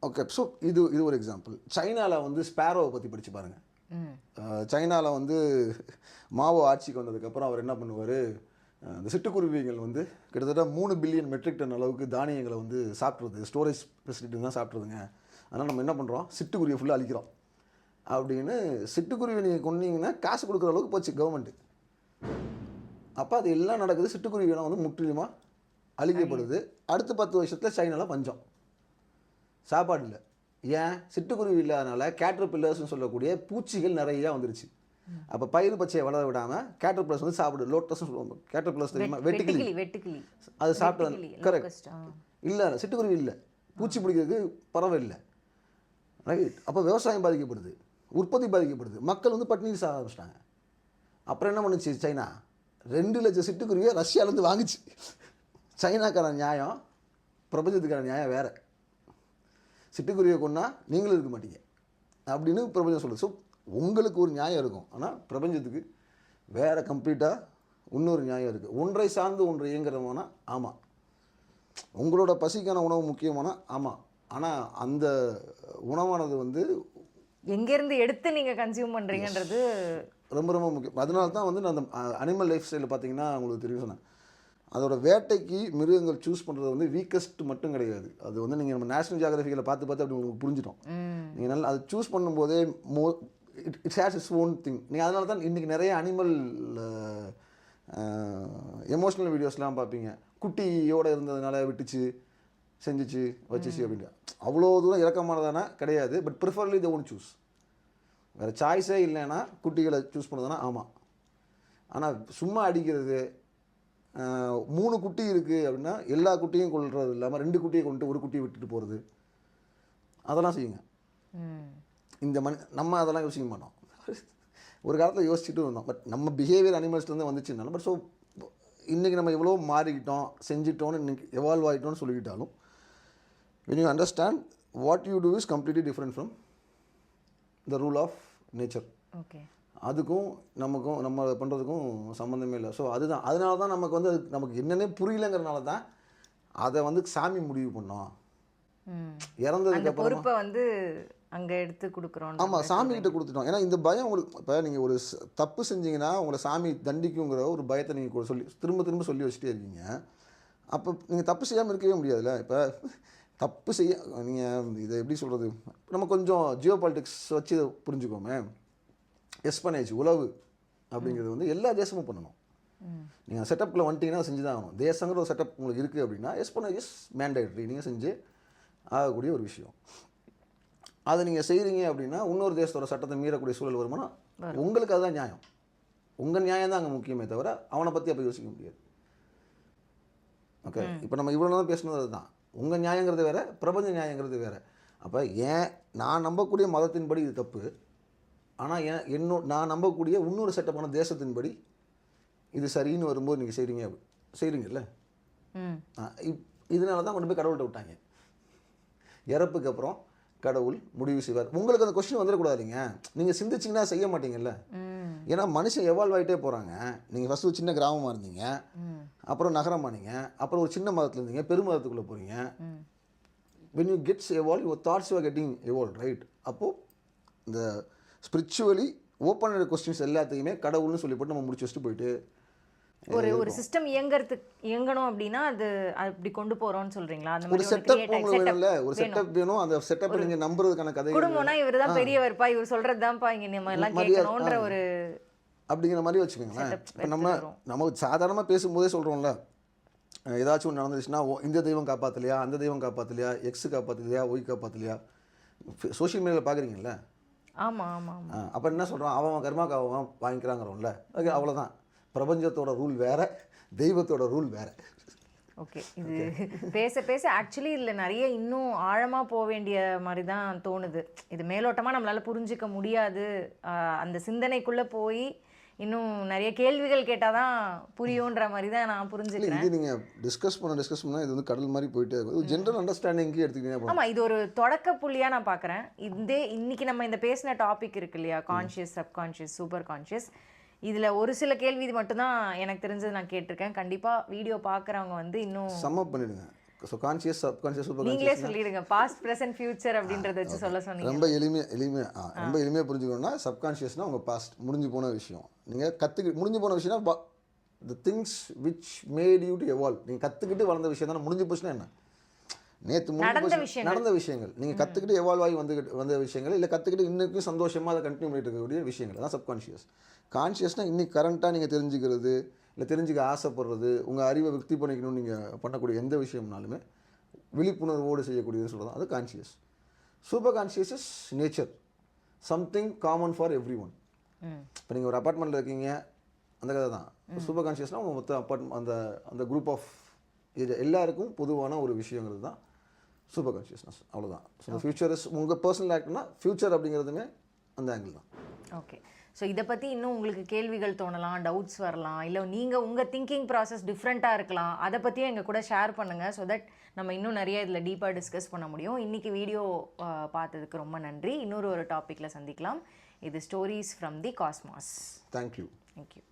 ஓகே, ஸோ இது ஒரு எக்ஸாம்பிள். சைனாவில் வந்து ஸ்பேரோவை பற்றி படித்து பாருங்கள். சைனாவில் வந்து மாவோ ஆட்சிக்கு வந்ததுக்கப்புறம் அவர் என்ன பண்ணுவார், இந்த சிட்டுக்குருவிகள் வந்து கிட்டத்தட்ட 3 பில்லியன் மெட்ரிக் டன் அளவுக்கு தானியங்களை வந்து சாப்பிட்றது, ஸ்டோரேஜ் ஃபெசிலிட்டி தான் சாப்பிட்றதுங்க. அதனால் நம்ம என்ன பண்ணுறோம், சிட்டுக்குருவியை ஃபுல்லாக அழிக்கிறோம் அப்படின்னு. சிட்டுக்குருவி நீங்கள் கொண்டீங்கன்னா காசு கொடுக்குற அளவுக்கு போச்சு கவர்மெண்ட்டு. அப்போ அது எல்லாம் நடக்குது. சிட்டுக்குருவியெல்லாம் வந்து முற்றிலுமாக அழிக்கப்படுது. அடுத்த 10 வருஷத்தில் சைனாவில் பஞ்சம், சாப்பாடு இல்லை. ஏன்? சிட்டுக்குருவி இல்லாதனால கேட்டர்பில்லர்ஸ்னு சொல்லக்கூடிய பூச்சிகள் நிறையா வந்துருச்சு. அப்போ பயிர் பச்சையை வளர விடாமல் கேட்டர்பில்லர்ஸ் வந்து சாப்பிடுது. லோட்டஸ்ன்னு சொல்லுவாங்க. கேட்டர்பில்லர்ஸ் தெரியுமா? வெட்டுக்கிளி. அது சாப்பிட்டது கரெக்ட். இல்லை, சிட்டுக்குருவி இல்லை, பூச்சி பிடிக்கிறதுக்கு பறவை இல்லை, ரைட். அப்போ விவசாயம் பாதிக்கப்படுது, உற்பத்தி பாதிக்கப்படுது, மக்கள் வந்து பட்டினி சாக ஆரம்பிச்சிட்டாங்க. அப்புறம் என்ன பண்ணுச்சு சைனா? 2 லட்சம் சிட்டுக்குருவியை ரஷ்யாவிலேருந்து வாங்குச்சு. சைனாக்கான நியாயம், பிரபஞ்சத்துக்கான நியாயம் வேறு. சிட்டுக்குருவியை கொண்டா நீங்களும் இருக்க மாட்டீங்க அப்படின்னு பிரபஞ்சம் சொல்லுது. ஸோ உங்களுக்கு ஒரு நியாயம் இருக்கும், ஆனால் பிரபஞ்சத்துக்கு வேறு கம்ப்ளீட்டாக இன்னொரு நியாயம் இருக்குது. ஒன்றை சார்ந்து ஒன்று இயங்குறவனா ஆமாம், உங்களோட பசிக்கான உணவு முக்கியமானா ஆமாம், ஆனால் அந்த உணவானது வந்து எங்கேருந்து எடுத்து நீங்கள் கன்சியூம் பண்ணுறீங்கன்றது ரொம்ப ரொம்ப முக்கியம். அதனால தான் வந்து நான் அந்த அனிமல் லைஃப் ஸ்டைலில் பார்த்தீங்கன்னா உங்களுக்கு தெரியும் சொன்னேன், அதோட வேட்டைக்கு மிருகங்கள் சூஸ் பண்ணுறது வந்து வீக்கஸ்ட் மட்டும் கிடையாது. அது வந்து நீங்கள் நம்ம நேஷனல் ஜியோகிராஃபிக்கில் பார்த்து அப்படி உங்களுக்கு புரிஞ்சிட்டோம். நீங்கள் நல்லா அது சூஸ் பண்ணும்போதே it's has its own thing. நீங்கள் அதனால தான் இன்றைக்கி நிறைய அனிமல் எமோஷ்னல் வீடியோஸ்லாம் பார்ப்பீங்க. குட்டியோடு இருந்ததுனால விட்டுச்சு, செஞ்சிச்சு, வச்சிச்சு அப்படின்ட்டு. அவ்வளோ தூரம் இறக்கமானதானா கிடையாது. But preferably the own choose. வேறு சாய்ஸே இல்லைன்னா குட்டிகளை சூஸ் பண்ணுறதுனா ஆமாம். ஆனால் சும்மா அடிக்கிறது, 3 குட்டி இருக்குது அப்படின்னா எல்லா குட்டியும் கொள்வது இல்லாமல் 2 குட்டியை கொண்டு ஒரு குட்டியை விட்டுட்டு போகிறது, அதெல்லாம் செய்யுங்க. இந்த நம்ம அதெல்லாம் யோசிக்க மாட்டோம். ஒரு காலத்தில் யோசிச்சுட்டு இருந்தோம். பட் நம்ம பிஹேவியர் அனிமல்ஸ்லேருந்து வந்துச்சுனாலும், பட் ஸோ இன்றைக்கி நம்ம எவ்வளோ மாறிக்கிட்டோம், செஞ்சிட்டோன்னு, இன்றைக்கி evolve ஆகிட்டோன்னு சொல்லிக்கிட்டாலும், when you understand what you do is completely different from the rule of nature. Okay, அதுக்கும் நமக்கும் நம்ம பண்ணுறதுக்கும் சம்மந்தமே இல்லை. ஸோ அதுதான், அதனால தான் நமக்கு வந்து நமக்கு என்னென்னே புரியலைங்கிறனால தான் அதை வந்து சாமி முடிவு பண்ணோம். இறந்ததுக்கு பொறுப்பை வந்து அங்கே எடுத்து கொடுக்குறோம். ஆமாம், சாமிகிட்ட கொடுத்துட்டோம். ஏன்னா இந்த பயம் உங்களுக்கு, இப்போ நீங்கள் ஒரு தப்பு செஞ்சீங்கன்னா உங்களை சாமி தண்டிக்குங்கிற ஒரு பயத்தை நீங்கள் சொல்லி திரும்ப சொல்லி வச்சுட்டே இருக்கீங்க. அப்போ நீங்கள் தப்பு செய்யாமல் இருக்கவே முடியாதுல்ல. இப்போ தப்பு செய்ய நீங்கள் இதை எப்படி சொல்கிறது, நம்ம கொஞ்சம் ஜியோ பாலிட்டிக்ஸ் வச்சு புரிஞ்சுக்கோமே. எஸ்பனேஜ் உளவு அப்படிங்கிறது வந்து எல்லா தேசமும் பண்ணணும். நீங்கள் செட்டப்பில் வந்துட்டீங்கன்னா செஞ்சு தான் ஆகணும். தேசங்கிற ஒரு செட்டப் உங்களுக்கு இருக்குது அப்படின்னா எஸ்பனேஜ் இஸ் மேண்டேட்ரி, நீங்கள் செஞ்சு ஆகக்கூடிய ஒரு விஷயம். அதை நீங்கள் செய்கிறீங்க அப்படின்னா இன்னொரு தேசத்தோட சட்டத்தை மீறக்கூடிய சூழல் வருமானா உங்களுக்கு அதுதான் நியாயம். உங்கள் நியாயம் தான் அங்கே முக்கியமே தவிர அவனை பற்றி அப்போ யோசிக்க முடியாது. ஓகே, இப்போ நம்ம இவ்வளோ தான் பேசுனது அதுதான். உங்கள் நியாயங்கிறது வேறு, பிரபஞ்ச நியாயங்கிறது வேறு. அப்போ ஏன் நான் நம்பக்கூடிய மதத்தின்படி இது தப்பு, ஆனால் நான் நம்பக்கூடிய இன்னொரு செட்டப்பான தேசத்தின்படி இது சரின்னு வரும்போது நீங்கள் செய்கிறீங்கல்ல. இதனால தான் கொண்டு போய் கடவுள்கிட்ட விட்டாங்க. இறப்புக்கு அப்புறம் கடவுள் முடிவு செய்வார். உங்களுக்கு அந்த கொஸ்டின் வந்துடக்கூடாதுங்க. நீங்கள் சிந்திச்சிங்கன்னா செய்ய மாட்டீங்கல்ல. ஏன்னா மனுஷன் எவால்வ் ஆகிட்டே போகிறாங்க. நீங்கள் ஃபஸ்ட்டு ஒரு சின்ன கிராமமாக இருந்தீங்க, அப்புறம் நகரமானீங்க, அப்புறம் ஒரு சின்ன மதத்தில் இருந்தீங்க, பெருமதத்துக்குள்ளே போகிறீங்க. when you get evolved, your thoughts are getting evolved, right? அப்போது இந்த ஸ்பிரிச்சுவலி ஓப்பன் கொஸ்டின்ஸ் எல்லாத்தையுமே கடவுள்னு சொல்லி போட்டு நம்ம முடிச்சு வச்சுட்டு போயிட்டு ஒரு சிஸ்டம் இயங்கணும் அப்படின்னா அது அப்படி கொண்டு போறோம்னு சொல்றீங்களா? அந்த ஒரு மாதிரி செட்டப் உங்களுக்கு வேணும்ல, ஒரு செட்டப் வேணும். அந்த செட்டப் நீங்க நம்புறதுக்கான கதை குடும்பம்னா இவர் தான் பெரியவர்ப்பா, இவர் சொல்றதுதான்ப்பா இங்க நம்ம எல்லாம் கேட்கணும்ன்ற ஒரு அப்படிங்கிற மாதிரி வச்சுக்கோங்களேன். இப்போ நம்ம சாதாரணமாக பேசும்போதே சொல்கிறோம்ல, ஏதாச்சும் ஒன்று நடந்துச்சுன்னா இந்த தெய்வம் காப்பாற்றலையா, அந்த தெய்வம் காப்பாற்றலையா, எக்ஸு காப்பாற்றலையா, ஒய் காப்பாற்றலையா, சோஷியல் மீடியாவில் பார்க்குறீங்கல்ல. ஆமா ஆமா ஆமா. அப்போ என்ன சொல்கிறான், அவன் கர்மாக்கு அவன் வாங்கிக்கிறாங்கிறோம்ல. ஓகே, அவ்வளோதான். பிரபஞ்சத்தோட ரூல் வேற, தெய்வத்தோட ரூல் வேற. ஓகே, இது பேச பேச ஆக்சுவலி இதில் நிறைய இன்னும் ஆழமாக போக வேண்டிய மாதிரி தான் தோணுது. இது மேலோட்டமாக நம்மளால் புரிஞ்சிக்க முடியாது. அந்த சிந்தனைக்குள்ளே போய் இன்னும் நிறைய கேள்விகள் கேட்டால் தான் புரியுன்ற மாதிரி தான் நான் புரிஞ்சுக்கிறேன். இது நீங்கள் டிஸ்கஸ் பண்ணால் இது வந்து கடல் மாதிரி போயிட்டே இருக்கும். ஒரு ஜென்ரல் அண்டர்ஸ்டாண்டிங்க்கு எடுத்துக்கிட்டீங்க. ஆமாம், இது ஒரு தொடக்க புள்ளியாக நான் பார்க்குறேன். இன்னைக்கு நம்ம இந்த பேசின டாபிக் இருக்கு இல்லையா, கான்ஷியஸ், சப்கான்ஷியஸ், சூப்பர் கான்ஷியஸ், இதில் ஒரு சில கேள்வி மட்டும்தான் எனக்கு தெரிஞ்சது நான் கேட்டிருக்கேன். கண்டிப்பாக வீடியோ பார்க்குறவங்க வந்து இன்னும் சம்மப் பண்ணிடுங்க. ஸோ கான்ஷியஸ், சப்கான்ஷியஸ், சூப்பர் நீங்களே சொல்லிடுங்க, பாஸ்ட் ப்ரெசென்ட் ஃபியூச்சர் அப்படின்றத வச்சு சொல்ல சொன்னீங்க. ரொம்ப எளிமையாக புரிஞ்சுக்கணும்னா, சப்கான்ஷியஸ்னால் உங்கள் பாஸ்ட் முடிஞ்சு போன விஷயம். நீங்கள் முடிஞ்சு போன விஷயம்னா the things which made you to evolve. நீங்கள் கற்றுக்கிட்டு வளர்ந்த விஷயம் தானே முடிஞ்சு போச்சுன்னா என்ன? நேற்று நடந்த விஷயங்கள் நீங்கள் கற்றுக்கிட்டு எவால்வ் ஆகி வந்த விஷயங்கள், இல்லை கற்றுக்கிட்டு இன்னைக்கும் சந்தோஷமாக அதை கண்டினியூ பண்ணிட்டு இருக்கக்கூடிய விஷயங்கள் தான் சப்கான்ஷியஸ். கான்ஷியஸ்னால் இன்னைக்கு கரண்ட்டாக நீங்கள் தெரிஞ்சுக்கிறது, இல்லை தெரிஞ்சுக்க ஆசைப்படுறது, உங்கள் அறிவை விருத்தி பண்ணிக்கணும்னு நீங்கள் பண்ணக்கூடிய எந்த விஷயம்னாலுமே விழிப்புணர்வோடு செய்யக்கூடியது சொல்கிறது அது conscious. Super conscious is nature, something common for every one. இப்போ நீங்கள் ஒரு அப்பார்ட்மெண்ட்டில் இருக்கீங்க, அந்த கதை தான். சூப்பர் கான்ஷியஸ்னால் உங்கள் மொத்த அந்த குரூப் ஆஃப் எல்லாருக்கும் பொதுவான ஒரு விஷயங்கிறது தான் சூப்பர் கான்ஷியஸ்னஸ். அவ்வளோதான். ஸோ ஃபியூச்சர் இஸ் உங்கள் பர்சனல் ஆக்ட்னா ஃபியூச்சர் அப்படிங்கிறதுமே அந்த ஆங்கிள் தான். ஓகே, ஸோ இதை பற்றி இன்னும் உங்களுக்கு கேள்விகள் தோணலாம், டவுட்ஸ் வரலாம், இல்லை நீங்கள் உங்கள் திங்கிங் ப்ராசஸ் டிஃப்ரெண்ட்டாக இருக்கலாம், அதை பற்றியும் எங்கள் கூட ஷேர் பண்ணுங்கள். ஸோ தட் நம்ம இன்னும் நிறைய இதில் டீப்பாக டிஸ்கஸ் பண்ண முடியும். இன்றைக்கி வீடியோ பார்த்ததுக்கு ரொம்ப நன்றி. இன்னொரு டாப்பிக்கில் சந்திக்கலாம். இது stories from the cosmos. Thank you. Thank you.